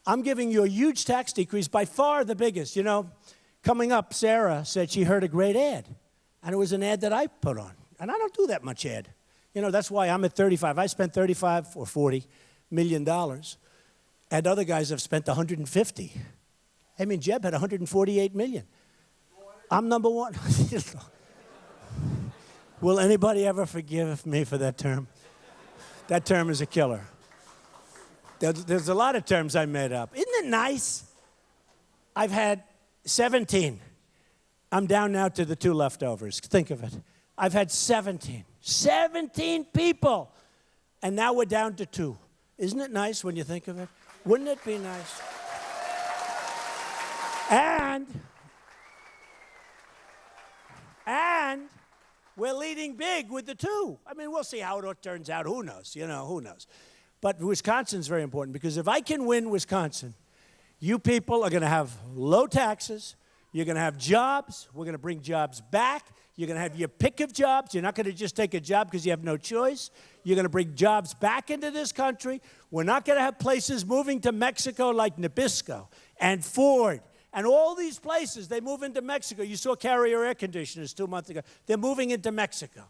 I'm giving you a huge tax decrease, by far the biggest. You know, coming up, Sarah said she heard a great ad, and it was an ad that I put on. And I don't do that much ad. You know, that's why I'm at 35. I spent 35 or 40 million dollars, and other guys have spent 150. I mean, Jeb had 148 million. I'm number one. Will anybody ever forgive me for that term? That term is a killer. There's a lot of terms I made up. Isn't it nice? I've had 17. I'm down now to the 2 leftovers. Think of it. I've had 17. 17 people. And now we're down to 2. Isn't it nice when you think of it? Wouldn't it be nice? And we're leading big with the 2. I mean, we'll see how it all turns out. Who knows? You know, who knows? But Wisconsin's very important because if I can win Wisconsin, you people are going to have low taxes. You're going to have jobs. We're going to bring jobs back. You're going to have your pick of jobs. You're not going to just take a job because you have no choice. You're going to bring jobs back into this country. We're not going to have places moving to Mexico like Nabisco and Ford. And all these places, they move into Mexico. You saw Carrier air conditioners 2 months ago. They're moving into Mexico.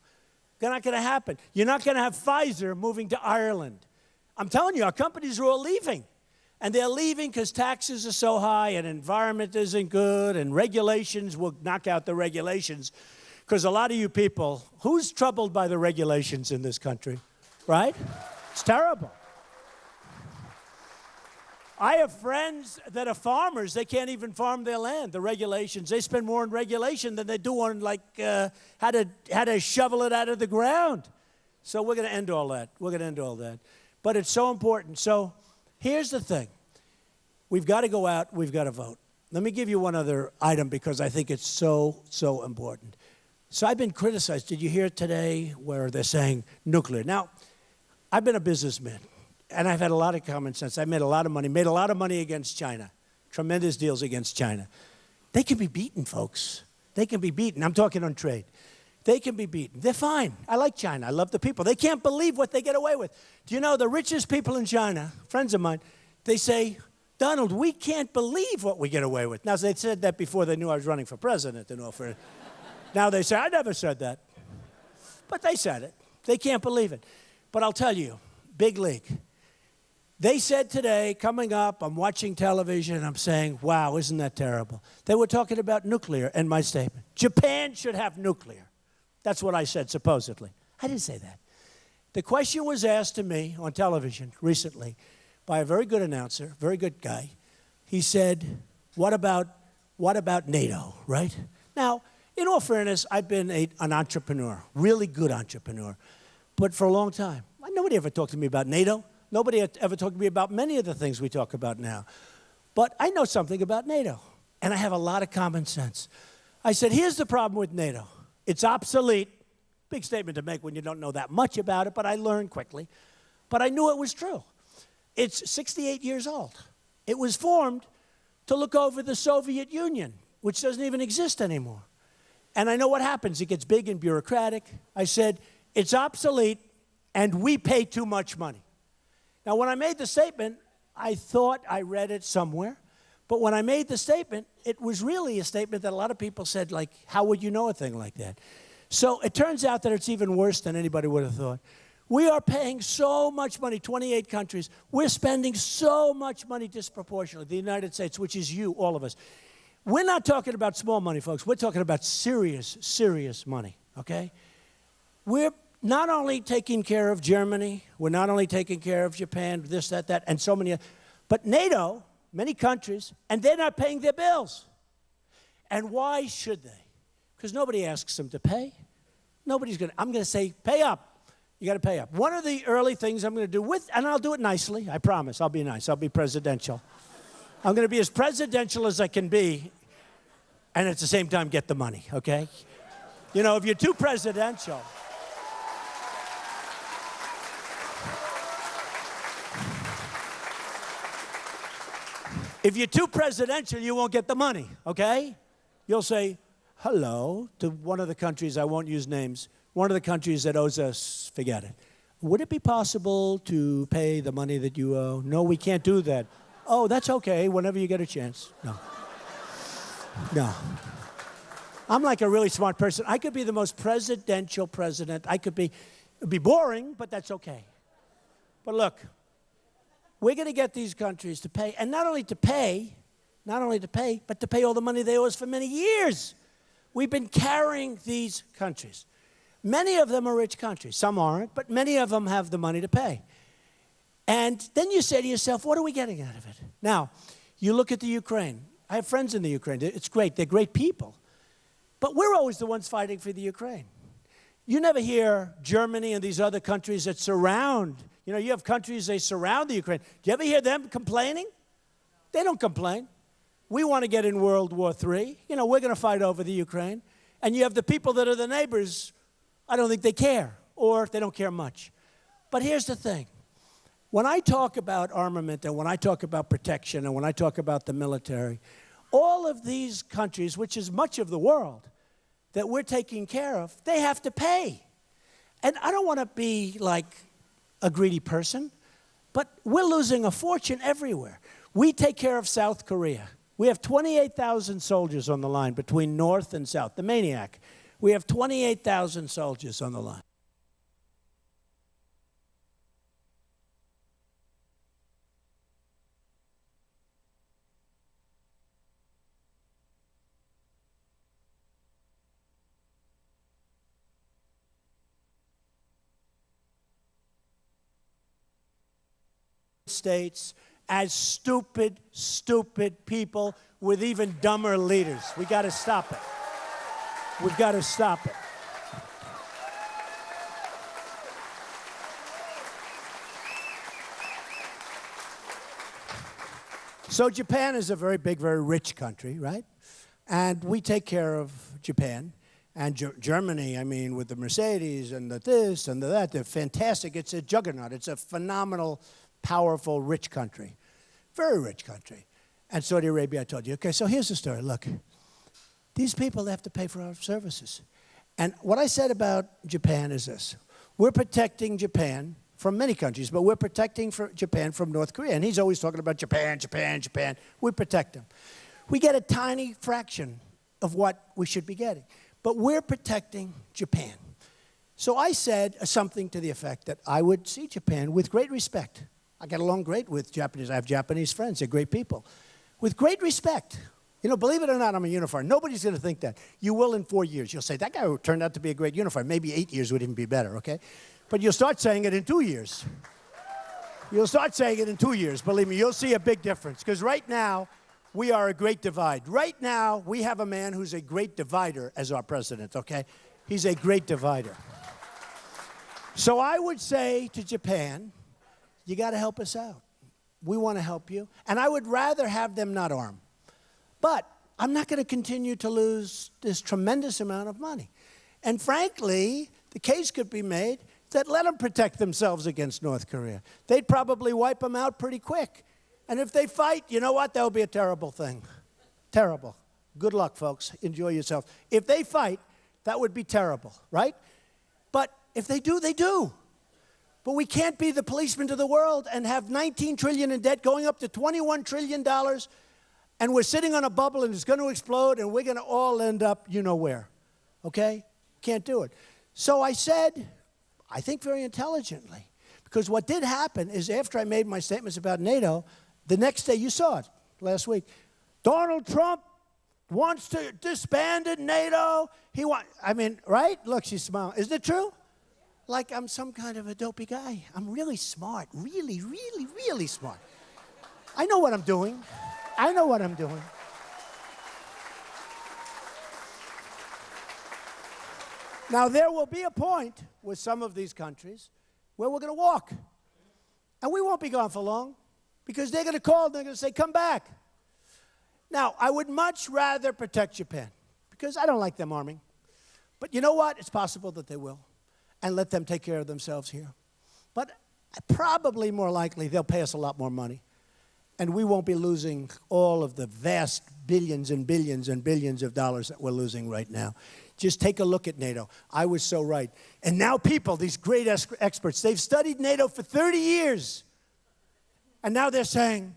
They're not going to happen. You're not going to have Pfizer moving to Ireland. I'm telling you, our companies are all leaving. And they're leaving because taxes are so high and environment isn't good and regulations will knock out the regulations. Because a lot of you people, who's troubled by the regulations in this country, right? It's terrible. I have friends that are farmers. They can't even farm their land. The regulations, they spend more on regulation than they do on, like, how to shovel it out of the ground. So we're going to end all that. We're going to end all that. But it's so important. So here's the thing. We've got to go out. We've got to vote. Let me give you one other item because I think it's so, so important. So I've been criticized. Did you hear today where they're saying nuclear? Now, I've been a businessman, and I've had a lot of common sense. I made a lot of money against China, tremendous deals against China. They can be beaten, folks. They can be beaten. I'm talking on trade. They can be beaten. They're fine. I like China. I love the people. They can't believe what they get away with. Do you know the richest people in China, friends of mine, they say, Donald, we can't believe what we get away with. Now, they said that before they knew I was running for president. Now they say, I never said that. But they said it. They can't believe it. But I'll tell you, big league. They said today, coming up, I'm watching television, and I'm saying, wow, isn't that terrible? They were talking about nuclear in my statement. Japan should have nuclear. That's what I said, supposedly. I didn't say that. The question was asked to me on television recently by a very good announcer, very good guy. He said, what about NATO, right? Now, in all fairness, I've been an entrepreneur, really good entrepreneur, but for a long time. Nobody ever talked to me about NATO. Nobody ever talked to me about many of the things we talk about now. But I know something about NATO, and I have a lot of common sense. I said, here's the problem with NATO. It's obsolete. Big statement to make when you don't know that much about it, but I learned quickly. But I knew it was true. It's 68 years old. It was formed to look over the Soviet Union, which doesn't even exist anymore. And I know what happens. It gets big and bureaucratic. I said, it's obsolete, and we pay too much money. Now, when I made the statement, I thought I read it somewhere. But when I made the statement, it was really a statement that a lot of people said, like, how would you know a thing like that? So it turns out that it's even worse than anybody would have thought. We are paying so much money, 28 countries. We're spending so much money disproportionately, the United States, which is you, all of us. We're not talking about small money, folks. We're talking about serious, serious money, okay? We're not only taking care of Germany, we're not only taking care of Japan, this, that, and so many, but NATO, many countries, and they're not paying their bills. And why should they? Because nobody asks them to pay. I'm going to say, pay up. You got to pay up. One of the early things I'm going to do and I'll do it nicely, I promise. I'll be nice. I'll be presidential. I'm going to be as presidential as I can be, and at the same time get the money, okay? You know, if you're too presidential, you won't get the money, okay? You'll say hello to one of the countries, I won't use names, one of the countries that owes us, forget it. Would it be possible to pay the money that you owe? No, we can't do that. Oh, that's okay, whenever you get a chance. No. No. I'm like a really smart person. I could be the most presidential president. It'd be boring, but that's okay. But look, we're going to get these countries to pay, and not only to pay, but to pay all the money they owe us for many years. We've been carrying these countries. Many of them are rich countries. Some aren't, but many of them have the money to pay. And then you say to yourself, what are we getting out of it? Now, you look at the Ukraine. I have friends in the Ukraine. It's great. They're great people. But we're always the ones fighting for the Ukraine. You never hear Germany and these other countries that surround. You know, you have countries, they surround the Ukraine. Do you ever hear them complaining? They don't complain. We want to get in World War III. You know, we're going to fight over the Ukraine. And you have the people that are the neighbors. I don't think they care, or they don't care much. But here's the thing. When I talk about armament and when I talk about protection and when I talk about the military, all of these countries, which is much of the world, that we're taking care of, they have to pay. And I don't want to be like a greedy person, but we're losing a fortune everywhere. We take care of South Korea. We have 28,000 soldiers on the line between North and South, the maniac. We have 28,000 soldiers on the line. States as stupid, stupid people with even dumber leaders. We got to stop it. We've got to stop it. So Japan is a very big, very rich country, right? And we take care of Japan. And Germany, I mean, with the Mercedes and the this and the that, they're fantastic. It's a juggernaut. It's a phenomenal, powerful, rich country. Very rich country. And Saudi Arabia, I told you. Okay, so here's the story. Look, these people have to pay for our services. And what I said about Japan is this. We're protecting Japan from many countries, but we're protecting Japan from North Korea. And he's always talking about Japan, Japan, Japan. We protect them. We get a tiny fraction of what we should be getting. But we're protecting Japan. So I said something to the effect that I would see Japan with great respect. I get along great with Japanese. I have Japanese friends. They're great people. With great respect. You know, believe it or not, I'm a unifier. Nobody's going to think that. You will in 4 years. You'll say, that guy turned out to be a great unifier. Maybe 8 years would even be better, okay? But you'll start saying it in 2 years. You'll start saying it in 2 years. Believe me, you'll see a big difference. Because right now, we are a great divide. Right now, we have a man who's a great divider as our president, okay? He's a great divider. So I would say to Japan, you got to help us out. We want to help you. And I would rather have them not arm. But I'm not going to continue to lose this tremendous amount of money. And frankly, the case could be made that let them protect themselves against North Korea. They'd probably wipe them out pretty quick. And if they fight, you know what? That would be a terrible thing. Terrible. Good luck, folks. Enjoy yourself. If they fight, that would be terrible, right? But if they do, they do. But we can't be the policeman to the world and have $19 trillion in debt going up to $21 trillion, and we're sitting on a bubble and it's going to explode and we're going to all end up you know where, okay? Can't do it. So I said, I think very intelligently, because what did happen is after I made my statements about NATO, the next day, you saw it last week, Donald Trump wants to disband NATO. Right? Look, she's smiling. Isn't it true? Like I'm some kind of a dopey guy. I'm really smart. Really, really, really smart. I know what I'm doing. I know what I'm doing. Now, there will be a point with some of these countries where we're going to walk. And we won't be gone for long. Because they're going to call and they're going to say, come back. Now, I would much rather protect Japan because I don't like them arming. But you know what? It's possible that they will. And let them take care of themselves here. But probably more likely they'll pay us a lot more money. And we won't be losing all of the vast billions and billions and billions of dollars that we're losing right now. Just take a look at NATO. I was so right. And now people, these great experts, they've studied NATO for 30 years. And now they're saying,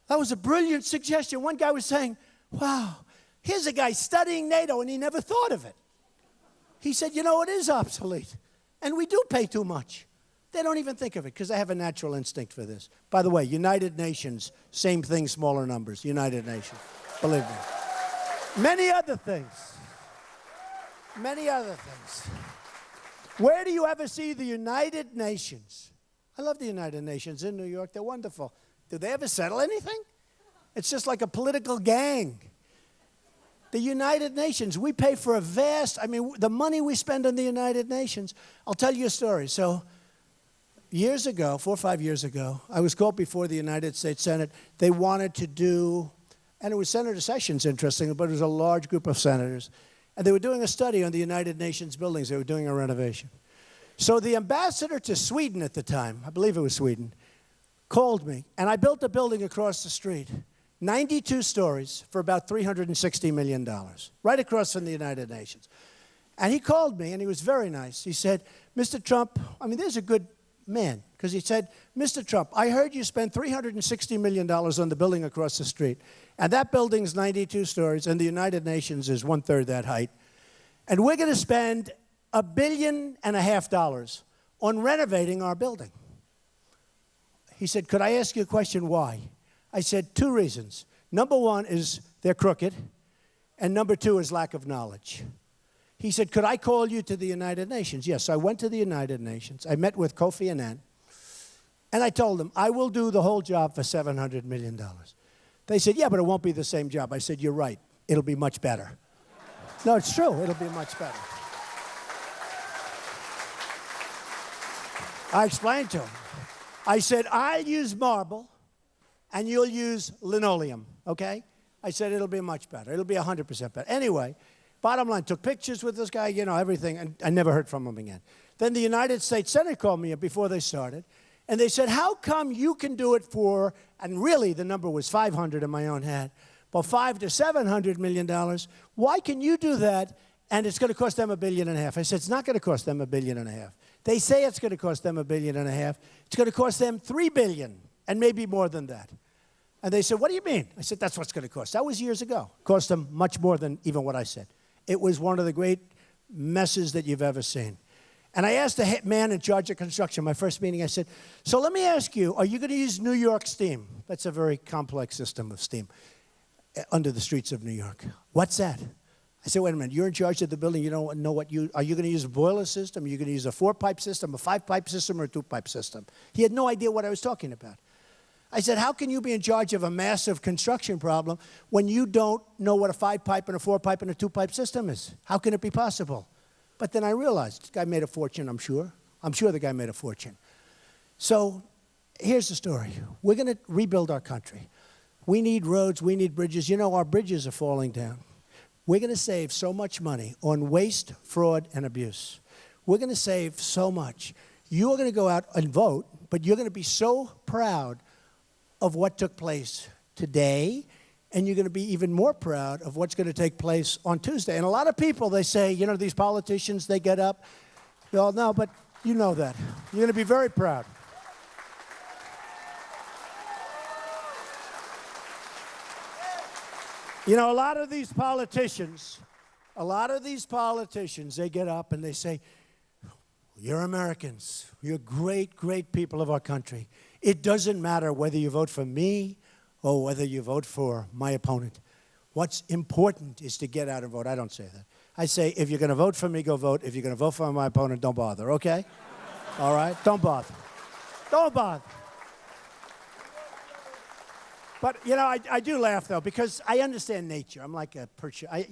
that was a brilliant suggestion. One guy was saying, wow, here's a guy studying NATO and he never thought of it. He said, you know, it is obsolete. And we do pay too much. They don't even think of it because they have a natural instinct for this. By the way, United Nations, same thing, smaller numbers. United Nations, believe me. Many other things. Many other things. Where do you ever see the United Nations? I love the United Nations in New York. They're wonderful. Do they ever settle anything? It's just like a political gang. The United Nations, we pay for the money we spend on the United Nations. I'll tell you a story. So years ago, 4 or 5 years ago, I was called before the United States Senate. They wanted to do, and it was Senator Sessions, interesting, but it was a large group of senators. And they were doing a study on the United Nations buildings. They were doing a renovation. So the ambassador to Sweden at the time, I believe it was Sweden, called me, and I built a building across the street, 92 stories for about $360 million, right across from the United Nations. And he called me, and he was very nice. He said, Mr. Trump, there's a good man, because he said, Mr. Trump, I heard you spent $360 million on the building across the street, and that building's 92 stories, and the United Nations is 1/3 that height, and we're going to spend $1.5 billion on renovating our building. He said, could I ask you a question, why? I said, 2 reasons. Number 1 is they're crooked, and number 2 is lack of knowledge. He said, could I call you to the United Nations? Yes, I went to the United Nations. I met with Kofi Annan, And I told them, I will do the whole job for $700 million. They said, yeah, but it won't be the same job. I said, you're right. It'll be much better. No, it's true. It'll be much better. I explained to them. I said, I'll use marble, and you'll use linoleum, okay? I said, it'll be much better. It'll be 100% better. Anyway, bottom line, took pictures with this guy, everything, and I never heard from him again. Then the United States Senate called me up before they started, and they said, how come you can do it for, and really the number was 500 in my own head, but $500 to $700 million, why can you do that and it's going to cost them $1.5 billion? I said, it's not going to cost them $1.5 billion. They say it's going to cost them $1.5 billion. It's going to cost them $3 billion and maybe more than that. And they said, what do you mean? I said, that's what it's going to cost. That was years ago. It cost them much more than even what I said. It was one of the great messes that you've ever seen. And I asked the man in charge of construction, my first meeting, I said, so let me ask you, are you going to use New York steam? That's a very complex system of steam under the streets of New York. What's that? I said, wait a minute, you're in charge of the building, you don't know are you going to use a boiler system? Are you going to use a 4-pipe system, a 5-pipe system, or a 2-pipe system? He had no idea what I was talking about. I said, how can you be in charge of a massive construction problem when you don't know what a 5-pipe and a 4-pipe and a 2-pipe system is? How can it be possible? But then I realized this guy made a fortune, I'm sure. I'm sure the guy made a fortune. So here's the story. We're going to rebuild our country. We need roads, we need bridges. Our bridges are falling down. We're going to save so much money on waste, fraud, and abuse. We're going to save so much. You're going to go out and vote, but you're going to be so proud of what took place today, and you're going to be even more proud of what's going to take place on Tuesday. And a lot of people, they say, these politicians, they get up. Well, no, but you know that. You're going to be very proud. A lot of these politicians, they get up and they say, you're Americans. You're great, great people of our country. It doesn't matter whether you vote for me or whether you vote for my opponent. What's important is to get out and vote. I don't say that. I say, if you're going to vote for me, go vote. If you're going to vote for my opponent, don't bother, okay? All right? Don't bother. Don't bother. But, I do laugh, though, because I understand nature. I'm like a perch. I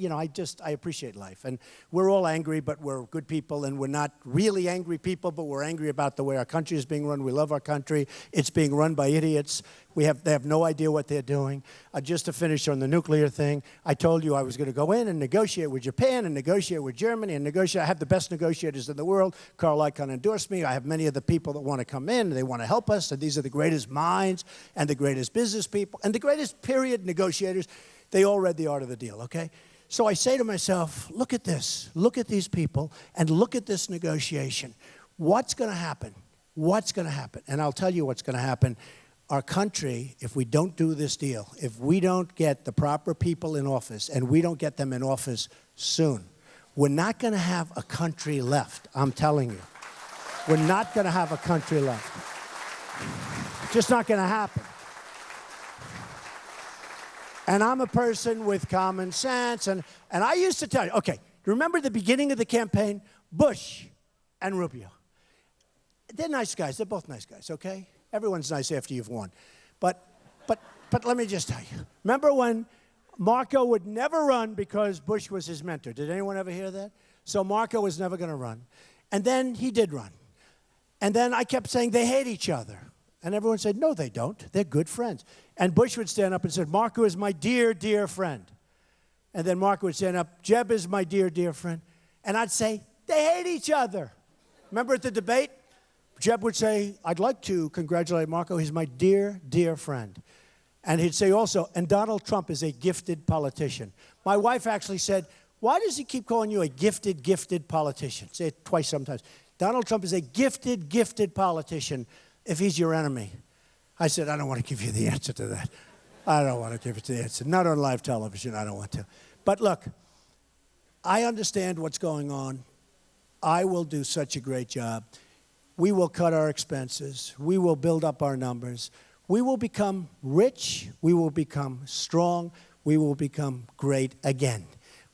appreciate life. And we're all angry, but we're good people. And we're not really angry people, but we're angry about the way our country is being run. We love our country. It's being run by idiots. They have no idea what they're doing. Just to finish on the nuclear thing, I told you I was going to go in and negotiate with Japan and negotiate with Germany and negotiate. I have the best negotiators in the world. Carl Icahn endorsed me. I have many of the people that want to come in. They want to help us. And these are the greatest minds and the greatest business people and the greatest period negotiators. They all read The Art of the Deal, okay? So I say to myself, look at this. Look at these people and look at this negotiation. What's going to happen? What's going to happen? And I'll tell you what's going to happen. Our country, if we don't do this deal, if we don't get the proper people in office, and we don't get them in office soon, we're not going to have a country left, I'm telling you. We're not going to have a country left. Just not going to happen. And I'm a person with common sense, and I used to tell you, okay, remember the beginning of the campaign? Bush and Rubio. They're nice guys. They're both nice guys, okay? Everyone's nice after you've won. But let me just tell you. Remember when Marco would never run because Bush was his mentor? Did anyone ever hear that? So Marco was never going to run. And then he did run. And then I kept saying they hate each other. And everyone said, no, they don't. They're good friends. And Bush would stand up and say, Marco is my dear, dear friend. And then Marco would stand up, Jeb is my dear, dear friend. And I'd say, they hate each other. Remember at the debate? Jeb would say, I'd like to congratulate Marco. He's my dear, dear friend. And he'd say also, and Donald Trump is a gifted politician. My wife actually said, why does he keep calling you a gifted, gifted politician? Say it twice sometimes. Donald Trump is a gifted, gifted politician if he's your enemy. I said, I don't want to give you the answer to that. I don't want to give you the answer. Not on live television, I don't want to. But look, I understand what's going on. I will do such a great job. We will cut our expenses. We will build up our numbers. We will become rich. We will become strong. We will become great again.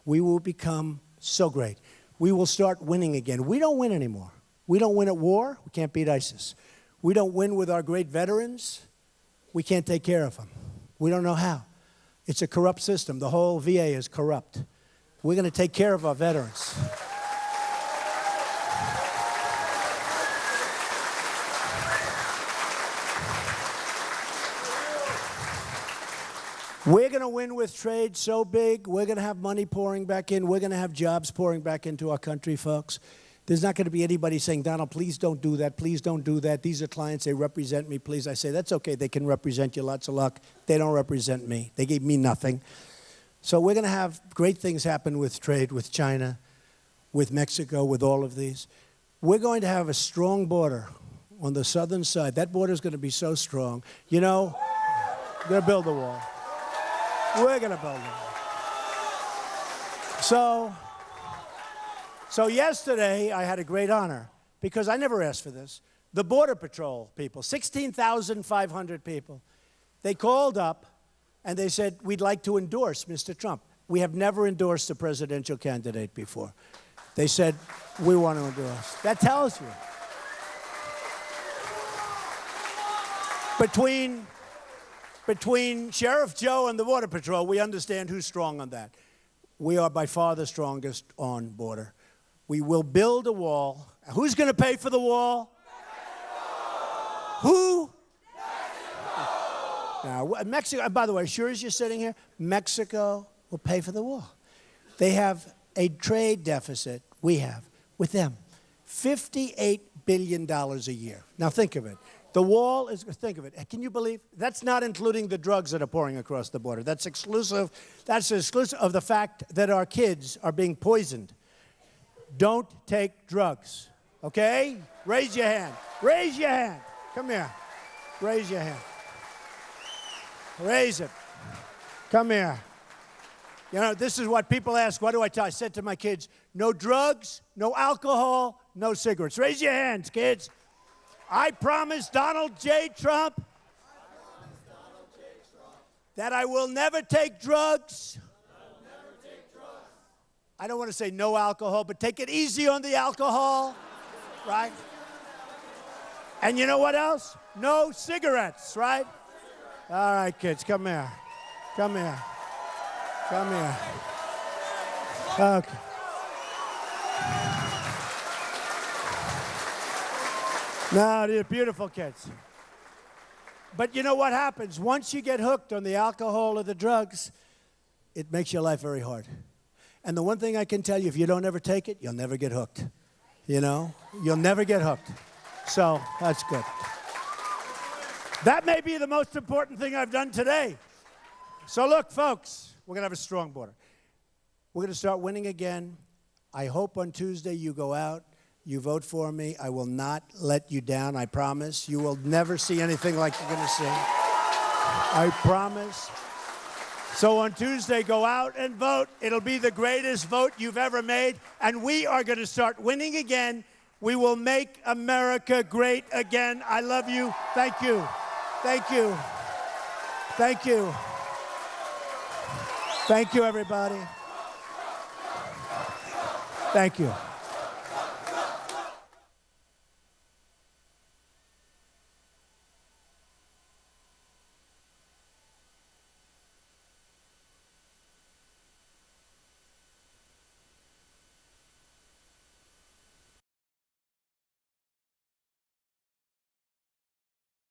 We will become so great. We will start winning again. We don't win anymore. We don't win at war. We can't beat ISIS. we don't win with our great veterans, we can't take care of them. We don't know how. It's a corrupt system. The whole VA is corrupt. We're going to take care of our veterans. We're going to win with trade so big, we're going to have money pouring back in. We're going to have jobs pouring back into our country, folks. There's not going to be anybody saying, Donald, please don't do that. Please don't do that. These are clients. They represent me. Please. I say, that's okay. They can represent you. Lots of luck. They don't represent me. They gave me nothing. So we're going to have great things happen with trade, with China, with Mexico, with all of these. We're going to have a strong border on the southern side. That border is going to be so strong. You know, we're going to build a wall. We're going to build a wall. So yesterday, I had a great honor, because I never asked for this. The Border Patrol people, 16,500 people, they called up and they said, we'd like to endorse Mr. Trump. We have never endorsed a presidential candidate before. They said, we want to endorse. That tells you. Between Sheriff Joe and the Border Patrol, we understand who's strong on that. We are by far the strongest on border. We will build a wall. Who's going to pay for the wall? Mexico. Who? Mexico. Now, Mexico, by the way, sure as you're sitting here, Mexico will pay for the wall. They have a trade deficit, we have, with them, $58 billion a year. Now think of it. The wall is, think of it, can you believe? That's not including the drugs that are pouring across the border. That's exclusive of the fact that our kids are being poisoned. Don't take drugs, okay? Raise your hand. Raise your hand. Come here. Raise your hand. Raise it. Come here. You know, this is what people ask, what do I tell? I said to my kids, no drugs, no alcohol, no cigarettes. Raise your hands, kids. I promise Donald J. Trump that I will never take drugs. I don't want to say no alcohol, but take it easy on the alcohol, right? And you know what else? No cigarettes, right? All right, kids, come here. Come here. Come here. Okay. No, they're beautiful kids. But you know what happens? Once you get hooked on the alcohol or the drugs, it makes your life very hard. And the one thing I can tell you, if you don't ever take it, you'll never get hooked. You know? You'll never get hooked. So, that's good. That may be the most important thing I've done today. So look, folks, we're going to have a strong border. We're going to start winning again. I hope on Tuesday you go out, you vote for me. I will not let you down, I promise. You will never see anything like you're going to see. I promise. So on Tuesday, go out and vote. It'll be the greatest vote you've ever made, and we are going to start winning again. We will make America great again. I love you. Thank you. Thank you. Thank you. Thank you, everybody. Thank you.